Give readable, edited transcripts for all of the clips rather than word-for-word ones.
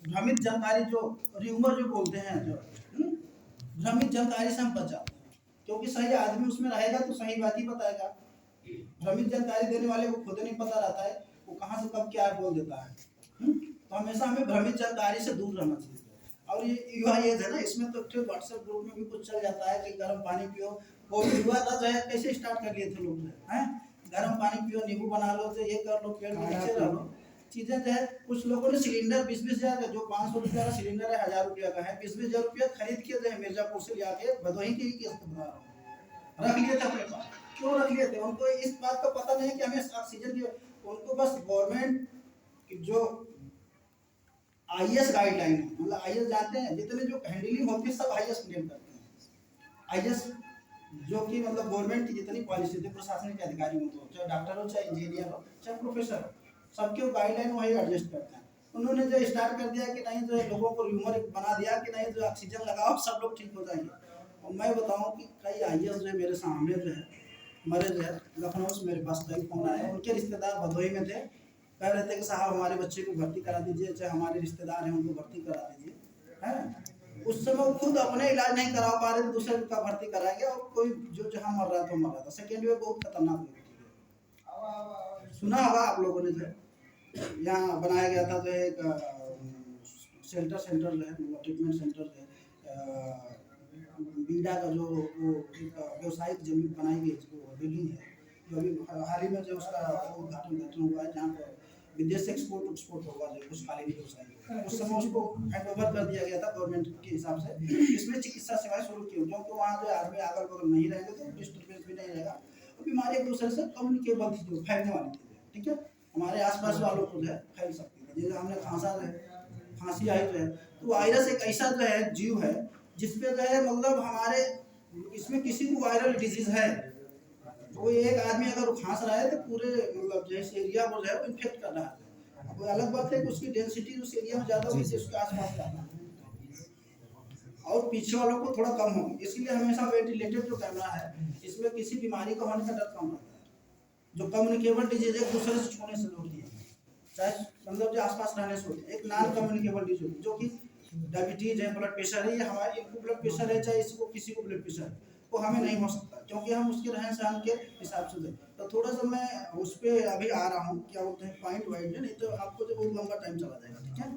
भ्रमित जानकारी जो र्यूमर जो बोलते हैं जो भ्रमित जानकारी से हम बच जाते हैं, क्योंकि सही आदमी उसमें रहेगा तो सही बात ही बताएगा। भ्रमित जानकारी देने वाले को खुद नहीं पता रहता है वो कहाँ से कब क्या बोल देता है। तो हमेशा हमें भ्रमित जानकारी से दूर रहना चाहिए। और ये युवा एज है ना, इसमें तो व्हाट्सएप ग्रुप में भी कुछ चल जाता है कि गर्म पानी पियो। वो युवा था जो है कैसे स्टार्ट कर लिए थे लोग हैं, गर्म पानी पियो, नींबू बना लो, तो ये कर लो, पेड़ के नीचे रह लो, चीजें जो है। कुछ लोगों ने सिलेंडर 20-20 हजार का, जो 500 रुपया का सिलेंडर है 1000 रुपया का है, 20-20 हजार रुपया खरीद के जो है मिर्जापुर से लिया भदोही के ही केस बता रहा हूँ, रख लिए थे अपने पास। क्यों रख लिए थे? उनको इस बात का पता नहीं कि हमें ऑक्सीजन की, उनको बस गवर्नमेंट की जो आईएएस गाइडलाइन है, मतलब आईएएस जानते हैं जितने जो हैंडलिंग होती है सब आईएएस क्लेम करते हैं। आईएएस जो कि मतलब गवर्नमेंट की जितनी पॉलिसी थी, प्रशासनिक के अधिकारी हो, तो चाहे डॉक्टर हो, चाहे इंजीनियर हो, चाहे प्रोफेसर हो, सबके गाइडलाइन वही एडजस्ट करते हैं। उन्होंने जो स्टार्ट कर दिया कि नहीं, जो लोगों को र्यूमर बना दिया कि नहीं जो ऑक्सीजन लगाओ सब लोग ठीक हो जाएंगे। और मैं बताऊं कि कई आईएएस जो मेरे सामने जो है मरे जो है, लखनऊ से मेरे पास कई फोन आए, उनके रिश्तेदार भदोही में थे, कह रहे थे कि साहब हमारे बच्चे को भर्ती करा दीजिए, चाहे हमारे रिश्तेदार हैं उनको भर्ती करा दीजिए, है। उस समय वो खुद अपने इलाज नहीं करा पा रहे थे, दूसरे का भर्ती कराएंगे, और कोई जो जहाँ मर रहा था मर रहा था। सेकेंड वेव बहुत खतरनाक हुई थी, सुना होगा आप लोगों ने। जो यहाँ बनाया गया था जो एक सेंटर जो है, ट्रीटमेंट सेंटर जो है, बीडा का जो वो एक व्यवसायिक जमीन बनाई गई बिल्डिंग है, जो अभी हाल ही में जो उसका उद्घाटन हुआ है, जहाँ पर विदेश से एक्सपोर्ट होगा जो कुछ कालीन व्यवसाय, उस समय उसको हैंड ओवर कर दिया गया था गवर्नमेंट के हिसाब से। इसमें चिकित्सा सेवाएं शुरू की, क्योंकि वहाँ जो आदमी अगल बगल नहीं रहेंगे तो डिस्टर्बेंस भी नहीं रहेगा, और बीमारी एक दूसरे से कम्युनिकेबल थी, जो फैलने वाली थी, ठीक है, हमारे आसपास वालों को जो है फैल सकती थी। जैसे हमने खांसी आई जो है, तो वायरस एक ऐसा जो है जीव है जिसपे जो है मतलब हमारे इसमें किसी को वायरल डिजीज है, तो एक आदमी अगर खांस रहा है तो पूरे मतलब जैसे एरिया को जो है इन्फेक्ट कर रहा है। अब अलग बात है कि उसकी डेंसिटी उस एरिया में ज़्यादा होगी, उसके आसपास ज़्यादा, और पीछे वालों को थोड़ा कम होगी। इसलिए हमेशा वेंटिलेटेड जो कैमरा है इसमें किसी बीमारी का होने का डर कम रहता है। जो कम्युनिकेबल डिजीज एक दूसरे से छूने से होती है, चाहे मतलब जो आसपास रहने से होती है, एक नॉन कम्युनिकेबल डिजीज जो कि डायबिटीज है, ब्लड प्रेशर है, ये हमारे इनको ब्लड प्रेशर है, चाहे इसको किसी को ब्लड प्रेशर है, वो हमें नहीं हो सकता, क्योंकि हम उसके रहन सहन के हिसाब से दें। तो थोड़ा सा मैं उस पर अभी आ रहा हूँ, क्या बोलते हैं, पॉइंट वाइज है, नहीं तो आपको जो बहुत लंबा टाइम चला जाएगा, ठीक है।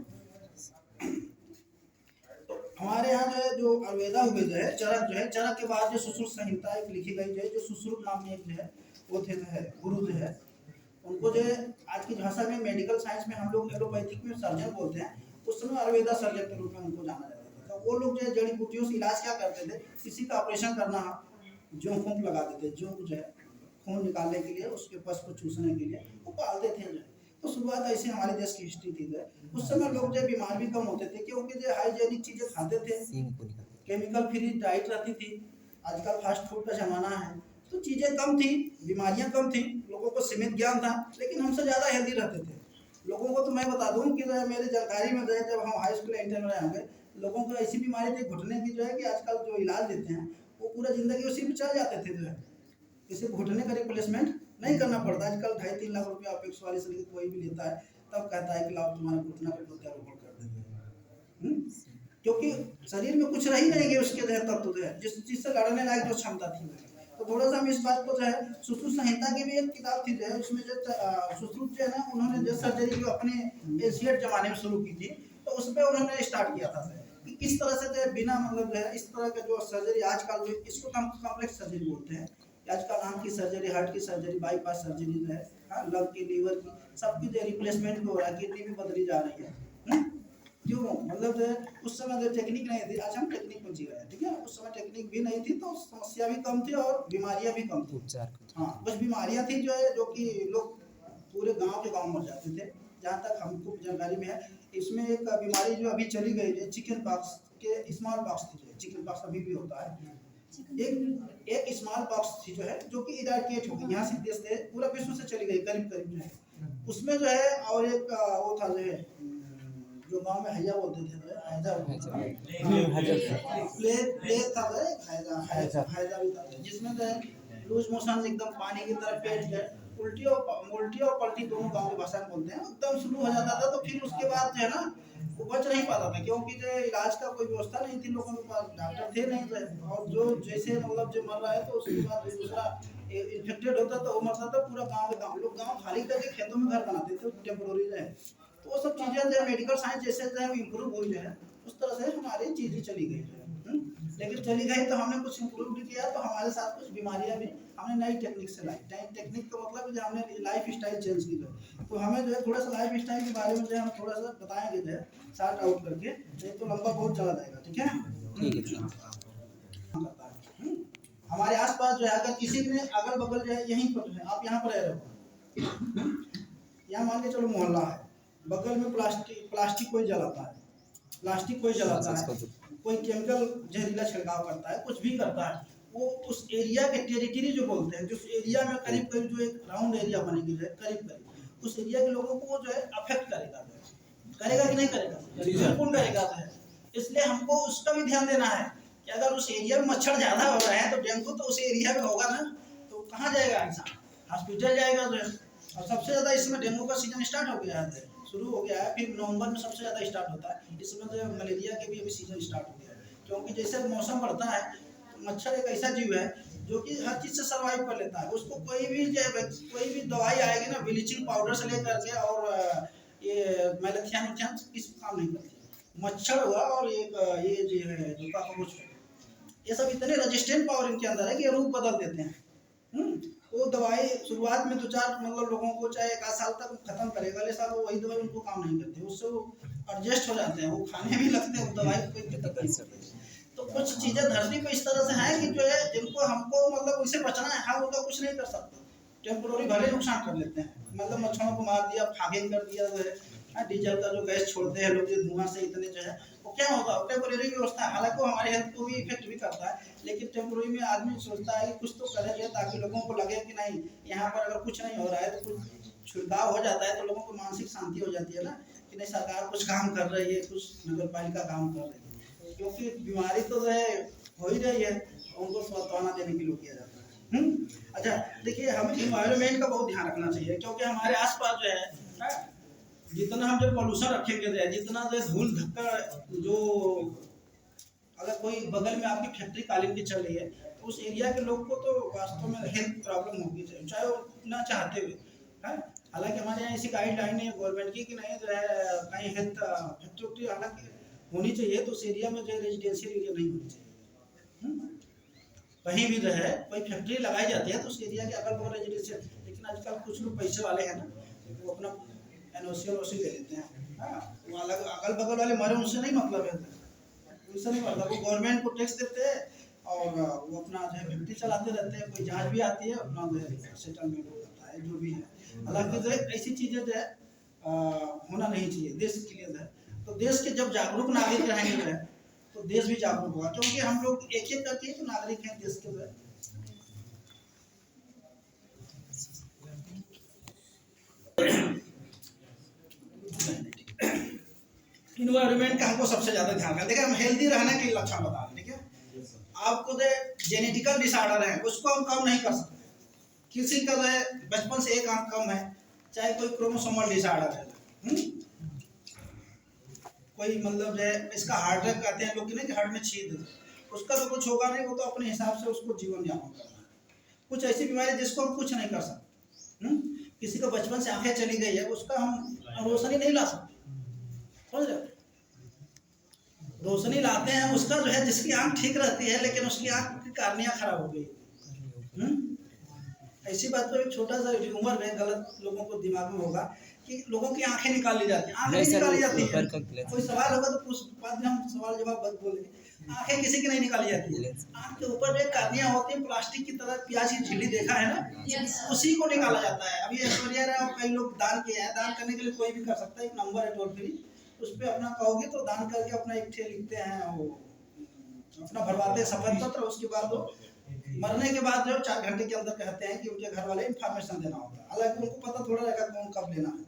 तो हमारे यहाँ जो है जो आयुर्वेदा हुए जो है चरक जो है, चरक के बाद जो सुश्रुत संहिता एक लिखी गई जो है, जो सुश्रुत नाम में एक जो है वो थे जो है गुरु जो है, उनको जो है आज की भाषा में मेडिकल साइंस में हम लोग एलोपैथिक में सर्जन बोलते हैं, उस समय आयुर्वेदा सर्जन के रूप में उनको जाना जाता था। तो वो लोग जो है जड़ी बूटियों से इलाज क्या करते थे, किसी का ऑपरेशन करना जो फूंक लगा देते, जो जो है खून निकालने के लिए, उसके पस को चूसने के लिए वो पालते थे जो। तो शुरुआत ऐसे हमारे देश की हिस्ट्री थी जो, उस समय लोग जो बीमार भी कम होते थे, क्योंकि जो हाइजेनिक चीजें खाते थे, केमिकल फ्री डाइट रहती थी। आजकल फास्ट फूड का जमाना है, तो चीजें कम थी, बीमारियां कम थी, लोगों को सीमित ज्ञान था, लेकिन हमसे ज्यादा हेल्दी रहते थे। लोगों को तो मैं बता दूं कि मेरे जानकारी में जो है, जब हम हाई स्कूल इंटर में होंगे, लोगों को ऐसी बीमारी थी घुटने की जो है, कि आजकल जो इलाज देते हैं वो पूरा जिंदगी उसी में चल जाते थे जो है, किसी घुटने का रिप्लेसमेंट नहीं करना पड़ता। आजकल 2.5-3 लाख रुपया अपेक्स वाले से कोई भी लेता है, तब कहता है कि लाओ तुम्हारा घुटना का प्रत्यारोपण कर देंगे, क्योंकि शरीर में कुछ रही नहीं गया उसके तहत तत्व जो है, जिस चीज से लड़ने लायक जो क्षमता थी। तो थोड़ा सा हम इस बात को जो है, सुश्रुत संहिता की भी एक किताब थी जो है, उसमें जो सुश्रुत जो है ना, उन्होंने जो सर्जरी जो अपने एशियट जमाने में शुरू की थी, तो उस पर उन्होंने स्टार्ट किया था कि किस तरह से जो है बिना मतलब जो है इस तरह का जो सर्जरी आजकल जो, इसको हम कॉम्प्लेक्स सर्जरी बोलते हैं, आजकल आंख की सर्जरी, हार्ट की सर्जरी, बाईपास सर्जरी जो है, लंग की, लीवर की, सबकी जो रिप्लेसमेंट भी हो रहा है, किडनी भी बदली जा रही है। क्यों? मतलब जो है उस समय जो टेक्निक नहीं थी, आज हम टेक्निक में जी रहे हैं, ठीक है, उस समय टेक्निक भी नहीं थी, तो समस्या भी कम थी और बीमारियां भी कम थी। हाँ, कुछ बीमारियां थी जो है, जो कि लोग पूरे गांव के गांव मर जाते थे, जहाँ तक हमको जानकारी में है। इसमें एक बीमारी जो अभी चली गई है, चिकन पॉक्स के, स्मॉल पॉक्स थी, चिकन पॉक्स अभी भी होता है, एक स्मॉल पॉक्स थी जो है, जो कि इराडिकेट हो गई यहाँ से, देश से पूरा विश्व से चली गई करीब करीब जो है, उसमें जो है। और एक वो था जो है, जो गांव में हैजा बोलते थे, प्लेग था, हैजा भी था, जिसमें जो है लूज मोशन एकदम पानी की तरफ पेट है, उल्टी और पलटी दोनों गांव की भाषा में बोलते हैं, एकदम शुरू हो जाता था। तो फिर उसके बाद जो है ना वो बच नहीं पाता था, क्योंकि जो इलाज का कोई व्यवस्था नहीं थी, लोगों के पास डॉक्टर थे नहीं थे, और जो जैसे मतलब जो मर रहा है तो उसके बाद दूसरा इन्फेक्टेड होता था, वो मरता था। पूरा गाँव लोग गाँव खाली करके खेतों में घर बनाते थे टेम्पोररी जो है। तो वो सब चीज़ें जो है मेडिकल साइंस जैसे जो है इम्प्रूव हुई जो है, उस तरह से हमारी चीज़ें चली गई जो है। लेकिन चली गई तो हमने कुछ इम्प्रूव भी किया, तो हमारे साथ कुछ बीमारियां भी हमने नई टेक्निक से लाई। नई टेक्निक का मतलब जो हमने लाइफ स्टाइल चेंज की है। तो हमें जो है थोड़ा सा लाइफ स्टाइल के बारे में जो है हम थोड़ा सा बताएंगे जो है शार्ट आउट करके, नहीं तो लंबा बहुत चला जाएगा। ठीक है, हमारे आसपास जो है अगर किसी ने अगल बगल जो है यहीं पर जो है आप यहाँ पर रह रहे हो, यहाँ मान के चलो मोहल्ला है, बगल में प्लास्टिक कोई जलाता है, प्लास्टिक कोई जलाता है, कोई केमिकल जहरीला छिड़काव करता है, कुछ भी करता है, वो उस एरिया के टेरिटरी जो बोलते हैं, जो एरिया में करीब करीब जो एक राउंड एरिया बनेगी जो है करीब करीब उस एरिया के लोगों को वो जो है अफेक्ट करेगा कि नहीं करेगा? बिल्कुल करेगा। इसलिए हमको उसका भी ध्यान देना है कि अगर उस एरिया में मच्छर ज्यादा हो रहा है तो डेंगू तो उस एरिया में होगा ना, तो कहाँ जाएगा इंसान? हॉस्पिटल जाएगा जो है। और सबसे ज्यादा इसमें डेंगू का सीजन स्टार्ट हो गया है, शुरू हो गया है, फिर नवंबर में सबसे ज्यादा स्टार्ट होता है। इसमें जो मलेरिया के भी अभी सीजन स्टार्ट हो गया है, क्योंकि जैसे मौसम बढ़ता है तो मच्छर एक ऐसा जीव है जो कि हर चीज से सर्वाइव कर लेता है। उसको कोई भी दवाई आएगी ना, ब्लीचिंग पाउडर से लेकर के और ये मैलेथियन किस काम नहीं करती। मच्छर हुआ और ये जो है जो कॉकरोच है, ये सब इतने रेजिस्टेंट पावर इनके अंदर है कि रूप बदल देते हैं। वो दवाई शुरुआत में 2-4 मतलब लोगों को चाहे 1 आध साल तक खत्म करेगा, अगले साल वही दवाई उनको काम नहीं करती, उससे वो एडजस्ट हो जाते हैं, वो खाने भी लगते हैं, दवाई कोई दिक्कत नहीं करती। तो कुछ चीजें धरती पे इस तरह से हैं कि जो है जिनको हमको मतलब उनसे बचना है, हम उनका कुछ नहीं कर सकते। टेम्पोररी भले नुकसान कर लेते हैं, मतलब मच्छरों को मार दिया, फागिंग कर दिया जो है, डीजल का जो गैस छोड़ते हैं लोग, धुआं से इतने जो है वो क्या होगा, टेम्पोररी व्यवस्था, हालांकि वो हमारे हेल्थ को भी इफेक्ट भी करता है, लेकिन टेम्पोररी में आदमी सोचता है कि कुछ तो करेंगे ताकि लोगों को लगे कि नहीं यहाँ पर अगर कुछ नहीं हो रहा है तो कुछ छिड़काव हो जाता है तो लोगों को मानसिक शांति हो जाती है ना, कि नहीं सरकार कुछ काम कर रही है, कुछ नगर पालिका काम कर रही है। क्योंकि बीमारी तो जो है हो ही रही है, उनको सांत्वना देने के लिए किया जाता है। अच्छा देखिए, हमें इन्वायरमेंट का बहुत ध्यान रखना चाहिए, क्योंकि हमारे आसपास जो है जितना हम जब पॉल्यूशन रखेंगे, जितना जो धूल धक्का, जो अगर कोई बगल में आपकी फैक्ट्री कालीन की चल रही है तो उस एरिया के लोग को तो वास्तव में हेल्थ प्रॉब्लम होगी, चाहे वो ना चाहते हुए है। हालांकि हमारे यहाँ ऐसी गाइडलाइन है गवर्नमेंट की कि नहीं जो है कहीं हेल्थ फैक्ट्री हालांकि होनी चाहिए, तो उस एरिया में जो है रेजिडेंशियल एरिया नहीं होनी चाहिए। कहीं भी जो है कोई फैक्ट्री लगाई जाती है तो उस एरिया के अगल बगल रेजिडेंशियल, लेकिन आजकल कुछ लोग पैसे वाले हैं ना, वो अपना एनओसी ले लेते हैं, वो अलग अगल बगल वाले मरे उनसे नहीं मतलब है, उनसे नहीं मतलब, वो गवर्नमेंट को टैक्स देते हैं और वो अपना जो है फैक्ट्री चलाते रहते हैं, कोई जांच भी आती है, अपना जो है सेटलमेंट हो जाता है जो भी है। हालांकि जो है ऐसी चीज़ें जो है होना नहीं चाहिए देश के लिए जो है। तो देश के जब जागरूक नागरिक रहेंगे जो है तो देश भी जागरूक होगा, क्योंकि हम लोग एक एक करके तो नागरिक हैं देश के जो है। इन्वायरमेंट का हमको सबसे ज्यादा ध्यान रखना। देखिए हम हेल्दी रहने के लक्षण बता रहे हैं, ठीक है, आपको जो जेनेटिकल डिसऑर्डर है उसको हम कम नहीं कर सकते। किसी का जो है बचपन से एक आंख कम है, चाहे कोई क्रोमोसोमल डिसऑर्डर है, कोई मतलब जो है इसका हार्ट अटैक कहते हैं लोग कि नहीं, हार्ट में छेद है, उसका तो कुछ होगा नहीं, वो तो अपने हिसाब से उसको जीवन यापन करना है। कुछ ऐसी बीमारी जिसको हम कुछ नहीं कर सकते। किसी का बचपन से आंखें चली गई है, उसका हम रोशनी नहीं ला सकते, समझ रहे? रोशनी लाते हैं उसका जो है जिसकी आंख ठीक रहती है लेकिन उसकी आंख की कार्निया खराब हो गई। ऐसी बात तो एक छोटा सा ह्यूमर में गलत लोगों को दिमाग में होगा कि लोगों की आंखें निकाली जाती हैं, आंखें निकाली जाती है। कोई सवाल होगा तो कुछ बाद में हम सवाल जवाब बोलेंगे। आंखें किसी की नहीं निकाली जाती है, आंख के ऊपर जो कार्निया होती है प्लास्टिक की तरह, प्याज की झिल्ली देखा है ना, उसी को निकाला जाता है। अभी ऐश्वर्या राय और कई लोग दान किए हैं, दान करने के लिए कोई भी कर सकता है, एक नंबर है टोल फ्री, उस पर अपना कहोगे तो दान करके अपना एक ठे लिखते हैं, वो अपना भरवाते हैं शपथ पत्र, उसके बाद वो मरने के बाद जो 4 घंटे के अंदर कहते हैं कि उनके घर वाले इन्फॉर्मेशन देना होता है। हालांकि उनको पता थोड़ा रहेगा कौन कब लेना है,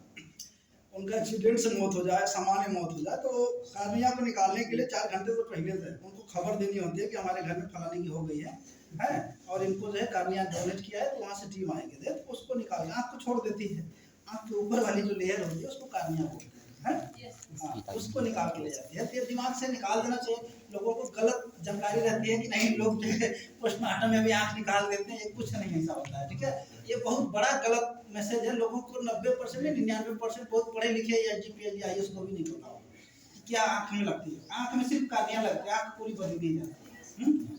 उनका एक्सीडेंट से मौत हो जाए, सामान्य मौत हो जाए, तो कार्निया को निकालने के लिए 4 घंटे तो पहले से उनको खबर देनी होती है कि हमारे घर में फलाने की हो गई है, है, और इनको जो है कार्निया डोनेट किया है, तो वहाँ से टीम आएंगे तो उसको निकाल आँख को छोड़ देती है, आँख के ऊपर वाली जो लेयर होती है उसको कार्निया बोलते हैं, हाँ, उसको निकाल के ले जाती है। तो ये दिमाग से निकाल देना चाहिए। लोगों को गलत जानकारी रहती है कि नहीं, लोग जो है पोस्टमार्टम में भी आँख निकाल देते हैं, ये कुछ नहीं ऐसा होता है, ठीक है। ये बहुत बड़ा गलत मैसेज है। लोगों को 90% नहीं 99% बहुत पढ़े लिखे एसजीपीएस IAS को भी नहीं पता क्या आँख में लगती है। आँख में सिर्फ कार्निया लगती है, आँख पूरी बंद नहीं जाती।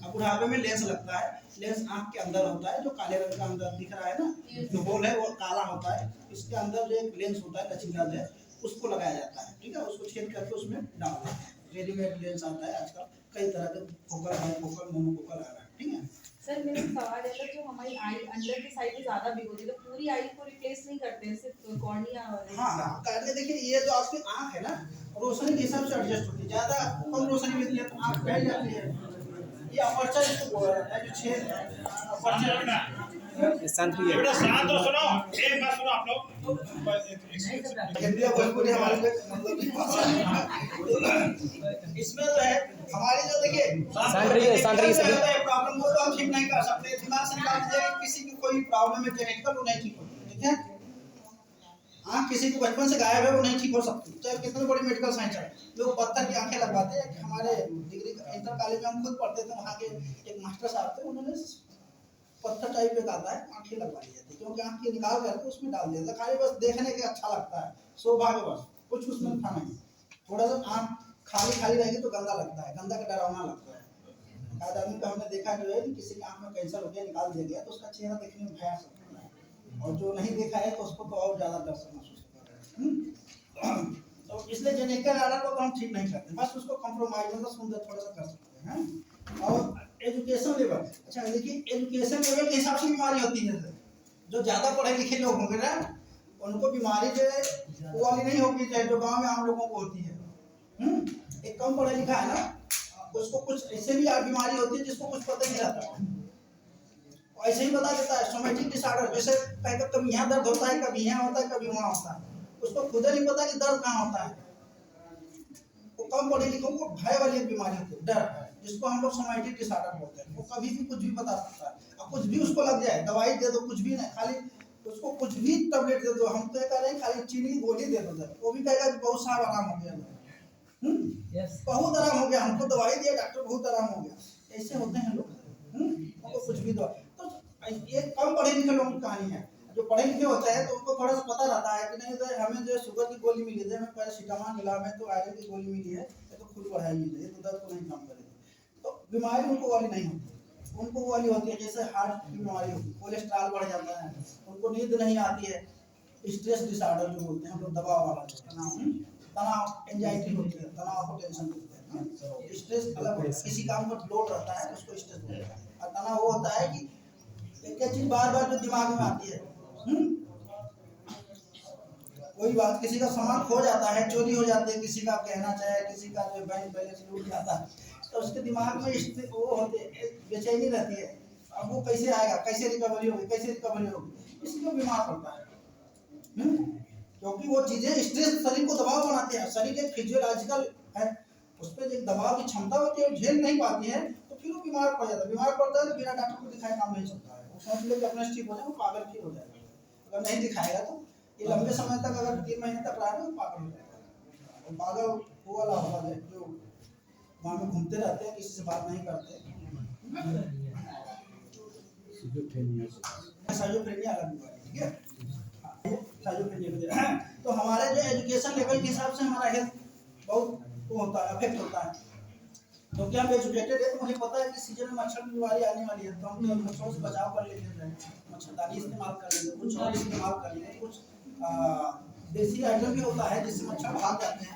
अब बुढ़ापे में लेंस लगता है, लेंस आँख के अंदर होता है, जो काले रंग का अंदर दिख रहा है ना, जो होल है वो काला होता है, इसके अंदर जो एक लेंस होता है लचीला है, उसको लगाया जाता है, ठीक है। उसको छेद करके उसमें डाल देते हैं। रेडीमेड लेंस आता है आजकल, कई तरह के फोकल, बाइफोकल, मोनोफोकल आ रहा है, ठीक है। सर मेरा सवाल है सर, जो हमारी आई अंदर की साइड में ज्यादा बिग होती है तो पूरी आई को रिप्लेस नहीं करते, सिर्फ कॉर्निया और हाँ, करने देखिए, ये जो आपकी आँख है ना, रोशनी के हिसाब से एडजस्ट होती है। ज्यादा कम रोशनी मिलती है तो आँख फैल जाती है। ये अपर्चर इसको बोला जाता है, जो छेद है अपर्चर। शांत रहिए बेटा, शांत हो, सुनो एक बात सुनो आप लोग। हिंदी और भोजपुरी हमारे मतलब इसमें जो है हमारी जो देखिए शांत रहिए सभी। प्रॉब्लम को तो हम ठीक नहीं कर सकते, दिमाग से निकाल दीजिए। किसी की कोई प्रॉब्लम है जेनेटिकल, वो नहीं ठीक होती, ठीक है। आँख किसी को बचपन से गायब है, वो नहीं ठीक हो सकती, चाहे कितनी बड़ी मेडिकल साइंस है। लोग पत्थर की आंखें लगवाते हैं। हमारे डिग्री इंटर कॉलेज में हम खुद पढ़ते थे, वहाँ के एक मास्टर साहब थे, उन्होंने पत्थर टाइप एक आता है, आंखें लगवा दी जाती है, क्योंकि आँख की निकाल करके उसमें डाल दिया था, खाली बस देखने के अच्छा लगता है, सौभाग्यवश कुछ उसमें था नहीं। थोड़ा सा आँख खाली खाली रहेगी तो गंदा लगता है, गंदा का डरावना लगता है। आज आदमी को हमने देखा जो है कि किसी की आँख में कैंसर हो गया, निकाल दिया गया, तो उसका चेहरा देखने में भयानक लगता है, और जो नहीं देखा है तो उसको तो और ज्यादा डर से महसूस होता है। तो इसलिए जेनेटिकल आर्डर को तो हम ठीक नहीं करते, बस उसको कॉम्प्रोमाइज मतलब सुंदर थोड़ा सा कर सकते हैं। और एजुकेशन लेवल, अच्छा देखिए, एजुकेशन लेवल के हिसाब से बीमारी होती है। जो ज्यादा पढ़े लिखे लोग होंगे ना, उनको बीमारी जो है वो वाली नहीं होगी, चाहे जो गाँव में आम लोगों को होती है। एक कम पढ़ा लिखा है ना, उसको कुछ ऐसे भी बीमारी होती है जिसको कुछ पता नहीं रहता, ऐसे ही बता देता है। सोमेटिक डिसऑर्डर, जैसे कहीं कभी यहाँ दर्द होता है, कभी यहाँ होता है, कभी वहाँ होता है, उसको खुद नहीं पता कि दर्द कहाँ होता है। वो कम पढ़े लिखों को भय वाली बीमारी होती है, डर, जिसको हम लोग सोमेटिक डिसऑर्डर बोलते हैं। वो कभी भी कुछ भी बता सकता है, और कुछ भी उसको लग जाए, दवाई दे दो, कुछ भी नहीं, खाली उसको कुछ भी टैबलेट दे दो, हम तो कह रहे हैं खाली चीनी की गोली दे दो, वो भी कहेगा बहुत सारा आराम हो गया, बहुत आराम हो गया, हमको दवाई दिया डॉक्टर, बहुत आराम हो गया। ऐसे होते हैं लोग, उनको कुछ भी दवा। तो ये कम पढ़े लिखे लोगों की कहानी है। जो पढ़े लिखे होते हैं तो उनको थोड़ा सा पता रहता है कि नहीं, तो हमें जो शुगर की गोली मिली है, हमें पैरासीटामोल मिला, हमें तो आयरन की गोली मिली है, ये तो खुद बढ़ाएगी, ये तो दर्द को नहीं कम करेगी। तो बीमारी उनको वाली नहीं होती, उनको वाली होती है जैसे हार्ट की बीमारी होती है, कोलेस्ट्रॉल बढ़ जाता है, उनको नींद नहीं आती है, स्ट्रेस डिसऑर्डर जो बोलते हैं हम लोग, दबाव वाला तनाव, एंजाइटी होती है, तनाव को टेंशन बोलते हैं। स्ट्रेस अलग होता है, किसी काम पर लोड रहता है उसको स्ट्रेस बोलते हैं, और तनाव वो होता है कि एक चीज बार बार जो दिमाग में आती है। कोई बात, किसी का सामान खो जाता है, चोरी हो जाती है, किसी का कहना चाहे, किसी का जो बैंक बैलेंस लूट जाता है, तो उसके दिमाग में वो होते बेचैनी रहती है, अब वो कैसे आएगा, कैसे रिकवरी होगी, कैसे रिकवरी होगी, इसलिए बीमार पड़ता है। क्योंकि वो चीजें स्ट्रेस शरीर को दबाव बनाते हैं, शरीर एक फिजियोलॉजिकल है, उस पर एक दबाव की क्षमता होती है, झेल नहीं पाती है, तो फिर वो बीमार पड़ जाता है। बीमार पड़ता है तो बिना डॉक्टर को दिखाए काम नहीं चलता है, वो सोच ले कि अपने ठीक हो जाए, वो पागल फिर हो जाएगा। अगर नहीं दिखाएगा तो ये लंबे समय तक, अगर 3 महीने तक रहा तो पागल हो जाएगा। और पागल वो वाला होगा जो वहाँ में घूमते रहते हैं, किसी से बात नहीं करते, साइजोफ्रेनिया अलग बीमारी, ठीक है। तो हमारे जो एजुकेशन लेवल के हिसाब से हमारा हेल्थ बहुत वो होता है, अफेक्ट होता है। तो क्या हम एजुकेटेड है, तो मुझे पता है कि सीजन में मच्छर की बीमारी आने वाली है, तो हम मच्छरों से बचाव कर लेते हैं, मच्छरदानी इस्तेमाल कर लेते हैं, कुछ और इस्तेमाल कर लेते हैं, कुछ देसी आइटम भी होता है जिससे मच्छर भाग जाते हैं।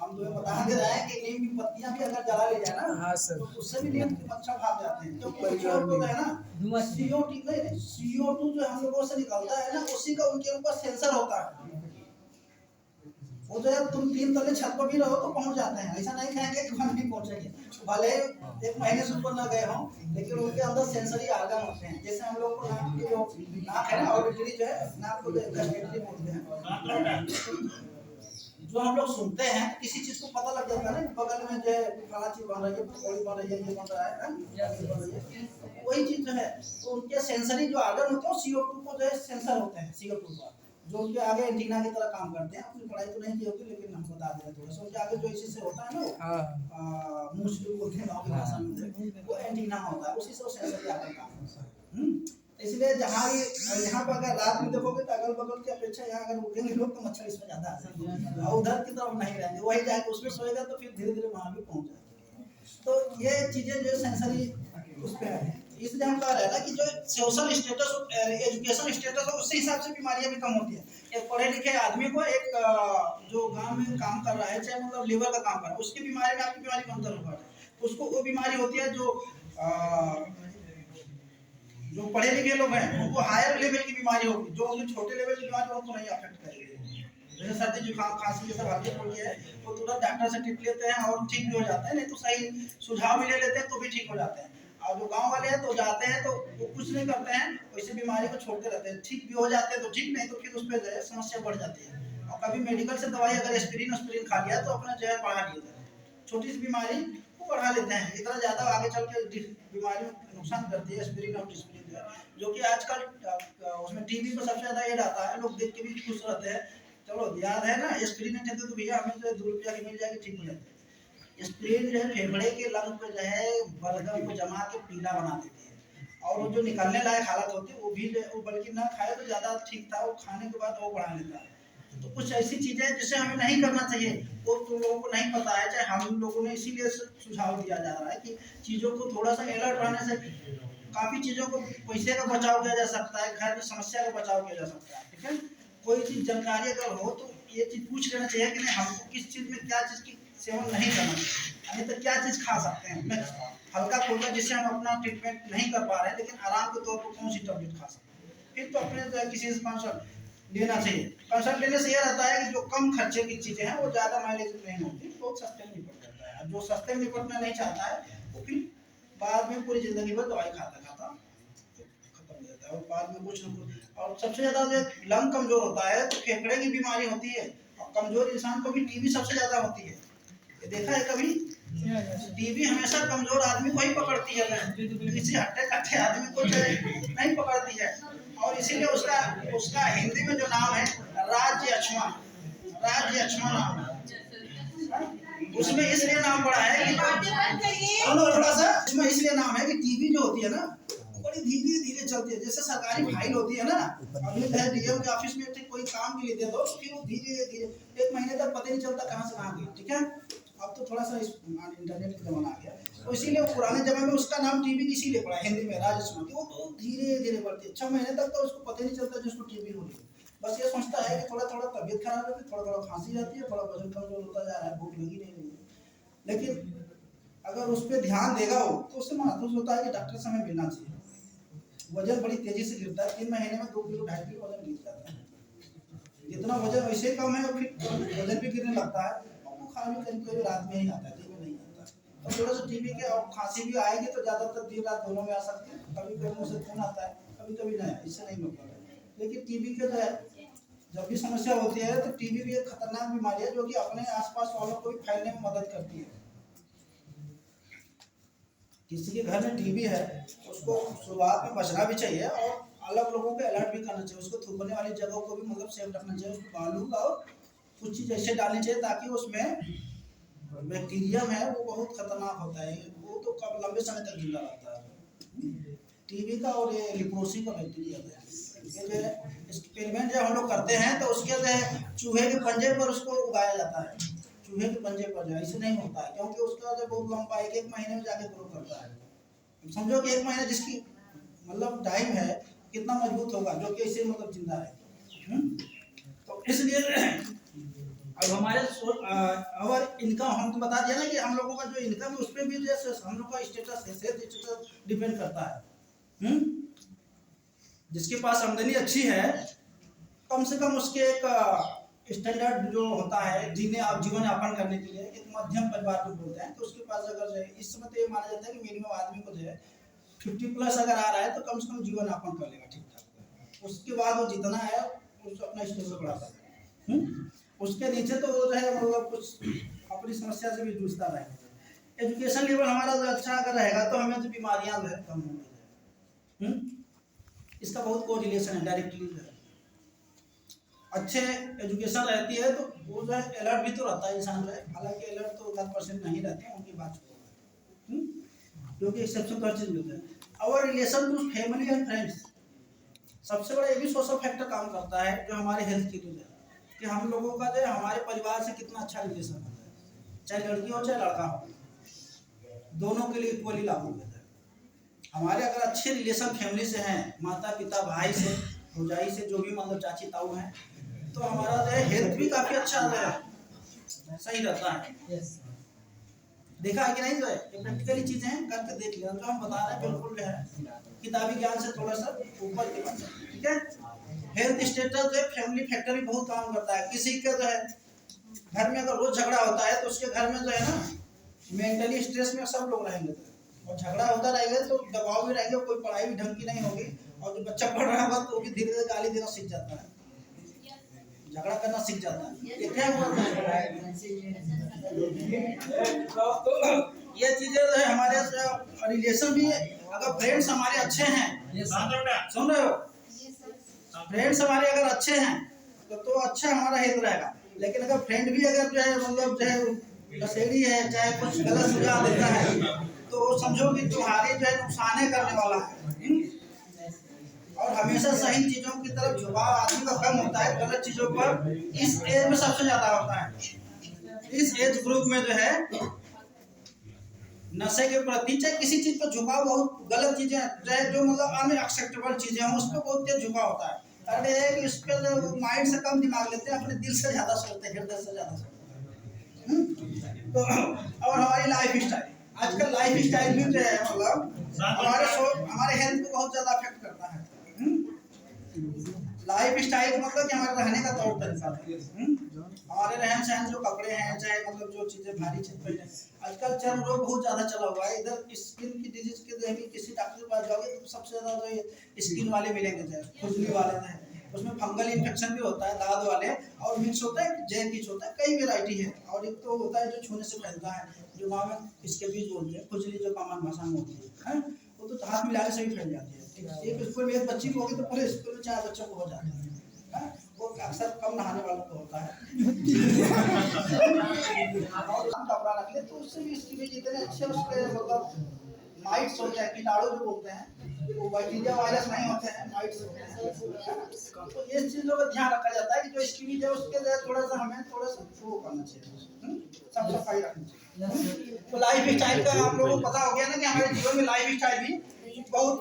हम तुम्हें बता दे रहे हैं कि नीम की पत्तियां भी अगर जला ले जाए ना, हाँ सर, तो उससे भी नीम के मच्छर भाग जाते हैं, क्योंकि मच्छर होता है ना, CO2 जो हम लोगों से निकलता है ना, उसी का उनके ऊपर सेंसर होता है। वो जो है तुम 3 तले छत पर भी रहो तो पहुंच जाते हैं, ऐसा नहीं कहेंगे कि हम नहीं पहुंचेंगे, भले 1 महीने से ऊपर न गए हों, लेकिन उनके अंदर सेंसरी ऑर्गन होते हैं। जैसे हम लोग को नाक की जो नाक है ना, ऑडिटरी जो है, नाक को गस्टेटरी बोलते हैं, जो हम लोग सुनते हैं किसी चीज को पता लग जाता है ना, बगल में जो है फला चीज बन रही है, पकौड़ी बन रही है, ये बन रहा है बन रही है, वही चीज जो है तो उनके सेंसरी जो आर्गन होते हैं CO2 को जो है सेंसर होते हैं, CO2 का जो उनके आगे एंटीना की तरह काम करते हैं। अपनी पढ़ाई तो नहीं की होगी लेकिन हम बता दे रहे थोड़ा सा, उनके आगे जो इसी से होता है ना मूंछ बोलते हैं गाँव की भाषा में, वो एंटीना होता है, उसी से वो सेंसरी आर्गन काम करता है। इसलिए जहाँ यहाँ पर अगर रात में देखोगे तो अगल बगल की अपेक्षा यहाँ अगर उठेंगे लोग तो मच्छर इसमें ज्यादा है, और उधर की तरफ नहीं रहेंगे, वही जाके उसमें सोएगा तो फिर धीरे धीरे वहाँ भी पहुँच जाएगा। तो ये चीजें जो सेंसरी उस पर है, इसलिए हम कह रहे हैं ना कि जो सोशल स्टेटस एजुकेशन स्टेटस है उसके हिसाब से बीमारियां भी कम होती है। एक पढ़े लिखे आदमी को एक जो गांव में काम कर रहा है, चाहे मतलब लीवर का काम कर रहा है, उसकी बीमारी में आपकी बीमारी में अंतर होगा। उसको वो बीमारी होती है जो पढ़े लिखे लोग हैं उनको हायर लेवल की बीमारी होगी, जो उनके छोटे लेवल की बीमारी उनको नहीं अफेक्ट करेगी। जैसे सर्दी जुकाम खांसी ये सब हल्की फुल्की है तो तुरंत डॉक्टर से ट्रीट लेते हैं और ठीक भी हो जाते हैं, नहीं तो सही सुझाव भी ले लेते हैं तो भी ठीक हो जाते हैं। और जो गांव वाले हैं तो जाते हैं तो वो कुछ नहीं करते हैं, वैसे बीमारी को छोड़ते रहते हैं, ठीक भी हो जाते हैं तो ठीक, नहीं तो फिर उस पर जो है समस्या बढ़ जाती है। और कभी मेडिकल से दवाई अगर एस्पिरिन खा लिया तो अपना जहर बढ़ा लिया, छोटी सी बीमारी को बढ़ा लेते हैं, इतना ज्यादा आगे चल के बीमारी नुकसान करती है। एस्पिरिन और डिस्पिरिन जो कि आजकल उसमें टीवी पर सबसे ज्यादा ऐड आता है, लोग देख के भी खुश रहते हैं। चलो याद है ना, एस्पिरिन नहीं थे तो भैया हमें तो 2 रुपया की मिल जाएगी, ठीक हो जाती है। एस्पिरिन जो है फेफड़े के लंग पे जो है बलगम को जमा के पीला बना देती है, और वो जो निकलने लायक हालत होती है वो भी वो बल्कि ना खाए तो ज्यादा ठीक था, वो खाने के बाद वो बढ़ा लेता है। तो कुछ ऐसी चीजें जिसे हमें नहीं करना चाहिए वो तो लोगों को नहीं पता है, चाहे हम लोगों ने इसीलिए सुझाव दिया जा रहा है कि चीजों को थोड़ा सा अलर्ट रहने से काफी चीजों को पैसे का बचाव किया जा सकता है, घर की समस्या का बचाव किया जा सकता है। ठीक है, कोई चीज जानकारी अगर हो तो ये चीज पूछ लेना चाहिए कि नहीं हमको किस चीज में क्या चीज की सेवन नहीं करना चाहिए, तो क्या चीज खा सकते हैं हल्का फुल्का जिससे हम अपना ट्रीटमेंट नहीं कर पा रहे हैं लेकिन आराम के तौर पर कौन सी टैबलेट खा सकते हैं, फिर तो अपने किसी से कंसल्ट लेना चाहिए। कंसल्ट लेने से यह रहता है कि जो कम खर्चे की चीजें हैं वो ज्यादा माइलेज नहीं होती, बहुत सस्ते में निपट जाता है। जो सस्ते में निपटना नहीं चाहता है वो फिर बाद में पूरी जिंदगी भर दवाई खाता खत्म हो जाता है, और बाद में कुछ न कुछ। और सबसे ज्यादा जो लंग कमजोर होता है तो फेफड़े की बीमारी होती है, और कमजोर इंसान को भी टीबी सबसे ज्यादा होती है। ये देखा है कभी? टीबी हमेशा कमजोर आदमी को ही पकड़ती है, किसी हट्टे कट्टे आदमी को नहीं पकड़ती है। और इसीलिए उसका हिंदी में जो नाम है राज्य अक्षमा नाम है। उसमें इसलिए नाम पड़ा है कि थोड़ा सा इसमें इसलिए नाम है कि टीबी जो होती है ना बड़ी धीरे धीरे चलती है, जैसे सरकारी फाइल होती है ना, अभी डीएम के ऑफिस में कोई काम के लिए दे दो फिर वो धीरे धीरे 1 महीने तक पता नहीं चलता कहाँ से कहाँ गई। ठीक है, अब तो थोड़ा सा इंटरनेट का जमाना आ गया, तो इसीलिए पुराने जमाने में उसका नाम टीबी इसीलिए पड़ा हिंदी में राजस्व, वो तो धीरे धीरे बढ़ती है। 6 महीने तक तो उसको पता नहीं चलता जिसको टीबी हो रही है, बस ये सोचता है कि थोड़ा थोड़ा तबीयत खराब रहती है, थोड़ा थोड़ा खांसी जाती है, थोड़ा वजन कमजोर होता जा रहा है, भूख लगी नहीं रही है। लेकिन अगर उस पर ध्यान देगा वो तो उससे महसूस होता है कि डॉक्टर से हमें मिलना चाहिए। वजन बड़ी तेजी से गिरता है, 3 महीने में 2 किलो 2.5 किलो वजन गिर जाता है। जितना वजन वैसे कम है फिर वजन भी गिरने लगता है, और बुखार भी कभी कभी रात में ही आता है, दिन में नहीं आता। और थोड़ा सा टीबी के और खांसी भी आएगी तो ज्यादातर दिन रात दोनों में आ सकती है, कभी कभी मुंह से खून आता है, कभी कभी नहीं, इससे नहीं मतलब है। लेकिन टीबी के जो है जब भी समस्या होती है तो टीबी भी एक खतरनाक बीमारी है जो कि अपने आसपास वालों को भी फैलने में मदद करती है। किसी के घर में टीबी है उसको शुरुआत में बचना भी चाहिए और अलग लोगों को अलर्ट भी करना चाहिए, उसको थूकने वाली जगहों को भी मतलब सेफ रखना चाहिए, उसको बालू और कुछ चीज़ ऐसे डालनी चाहिए ताकि उसमें बैक्टीरियम है वो बहुत खतरनाक होता है, वो तो कब लंबे समय तक जिंदा रहता है। टीबी का और ये लिप्रोसी का बैक्टीरिया है, ये जो एक्सपेरिमेंट जब हम लोग करते हैं तो उसके जो है चूहे के पंजे पर उसको उगाया जाता है, चूहे के पंजे पर जो है ऐसे नहीं होता है क्योंकि उसका जो बहुत लंबा 1 महीने में जाके ग्रो करता है। समझो कि 1 महीने जिसकी मतलब टाइम है कितना मजबूत होगा जो कि ऐसे मतलब जिंदा है। तो इसलिए अब हमारे और इनकम हम तो बता दिया ना कि हम लोगों का जो इनकम है उस पर भी जैसे हम लोग का स्टेटस है, स्टेटस डिपेंड करता है। जिसके पास आमदनी अच्छी है कम से कम उसके एक स्टैंडर्ड जो होता है जीवन यापन करने के लिए एक मध्यम परिवार को बोलते हैं, तो उसके पास अगर जो है इस समय तो ये माना जाता है कि मिनिमम आदमी को जो है 50+ अगर आ रहा है तो कम से कम जीवन यापन कर लेगा ठीक ठाक। उसके बाद वो जितना है उसको अपना स्टेटस बढ़ाता है। उसके नीचे तो वो जो है मतलब कुछ अपनी समस्या से भी जूझता रहेगा। एजुकेशन लेवल हमारा जो अच्छा अगर रहेगा तो हमें जो बीमारियां जो है कम होंगी। इसका बहुत को रिलेशन है डायरेक्टली जो है। अच्छे एजुकेशन रहती है तो वो जो है अलर्ट भी तो रहता है इंसान जो है, हालांकि अलर्ट तो 10% नहीं रहते हैं, उनकी बात छोड़ो, क्योंकि एक्सेप्शन तो हर चीज मिलता है। और relation to family and friends, सबसे बड़ा ये भी सोशल फैक्टर काम करता है जो हमारे हेल्थ के लिए है कि हम लोगों का जो है हमारे परिवार से कितना अच्छा रिलेशन होता है, चाहे लड़की हो चाहे लड़का हो, दोनों के लिए इक्वली लागू होता है। हमारे अगर अच्छे रिलेशन फैमिली से हैं, माता पिता भाई से भौजाई से, जो भी मतलब चाची ताऊ हैं, तो हमारा जो है हेल्थ भी काफी अच्छा जो है सही रहता है। देखा है कि नहीं, जो है ये प्रैक्टिकली चीजें हैं, करके देख लिया। जो हम बता रहे हैं बिल्कुल जो है किताबी ज्ञान से थोड़ा सा ऊपर की बात है, ठीक है। हेल्थ स्टेटस जो है फैमिली फैक्टर भी बहुत काम करता है। किसी का जो है घर में अगर रोज झगड़ा होता है तो उसके घर में जो है ना मेंटली स्ट्रेस में सब लोग रहेंगे, और झगड़ा होता रहेगा तो दबाव भी रहेंगे, कोई पढ़ाई भी ढंग की नहीं होगी, और जो बच्चा पढ़ रहा होगा तो वो भी धीरे धीरे गाली देना सीख जाता है, झगड़ा करना सीख जाता है। ये क्या बोलता है, तो ये चीजें जो है हमारे रिलेशन भी, अगर फ्रेंड्स हमारे अच्छे हैं, सुन रहे हो, फ्रेंड्स हमारे अगर अच्छे हैं तो अच्छा हमारा हेल्थ रहेगा। लेकिन अगर फ्रेंड भी अगर जो है मतलब जो है नशेड़ी है, चाहे कुछ गलत सुझाव देता है, तो समझो कि तुम्हारे जो है नुकसान करने वाला है। और हमेशा सही चीजों की तरफ झुकाव आदमी का कम होता है, गलत चीजों पर इस एज में सबसे ज्यादा होता है। इस एज ग्रुप में जो है नशे के प्रति चाहे किसी चीज पर झुकाव, बहुत गलत चीजें चाहे जो मतलब अनएक्सेप्टेबल चीजें हों उस पर बहुत तेज झुकाव होता है। कारण ये है कि इस पर माइंड से कम दिमाग लेते हैं, अपने दिल से ज्यादा सोचते हैं, हृदय से ज्यादा सोचते हैं। तो और हमारी लाइफ स्टाइल, आजकल लाइफ स्टाइल भी जो है मतलब हमारे हेल्थ को बहुत ज्यादा अफेक्ट करता है। लाइफ स्टाइल मतलब कि हमारे रहने का तौर तरीका है, हमारे रहन सहन, जो कपड़े हैं, चाहे मतलब जो चीजें भारी चीज पहने। आजकल चर्म रोग बहुत ज्यादा चला हुआ है, इधर स्किन की डिजीज के लिए भी किसी डॉक्टर के पास जाओगे तो सबसे ज्यादा जो स्किन वाले मिलेंगे, चाहे खुजली वाले हैं, उसमें फंगल इन्फेक्शन भी होता है, दाद वाले, और मिक्स होता है, जैन बीज होता है, कई वेराइटी है। और एक तो होता है जो छूने से फैलता है, जो गाँव में इसके बीज बोलते हैं, खुजली जो कॉमन भाषा में होती है, वो तो हाथ मिलाने से भी फैल जाती है। एक स्कूल में एक बच्ची को होगी तो पूरे स्कूल में 4 बच्चों को हो जाता है। वो अक्सर कम नहाने वालों को होता है। और कपड़ा रख ले तो उससे भी इसकी भी जितने अच्छे उसके मतलब माइट्स होते हैं, कीटाणु जो बोलते हैं, वो बैक्टीरिया वायरस नहीं होते हैं, माइट्स होते हैं। तो ये चीजों का ध्यान रखा जाता है कि जो इसकी भी उसके लिए थोड़ा सा हमें थोड़ा सा वो करना चाहिए, साफ सफाई रखनी चाहिए। तो लाइफ स्टाइल का आप लोगों को पता हो गया ना कि हमारे जीवन में लाइफ स्टाइल भी बहुत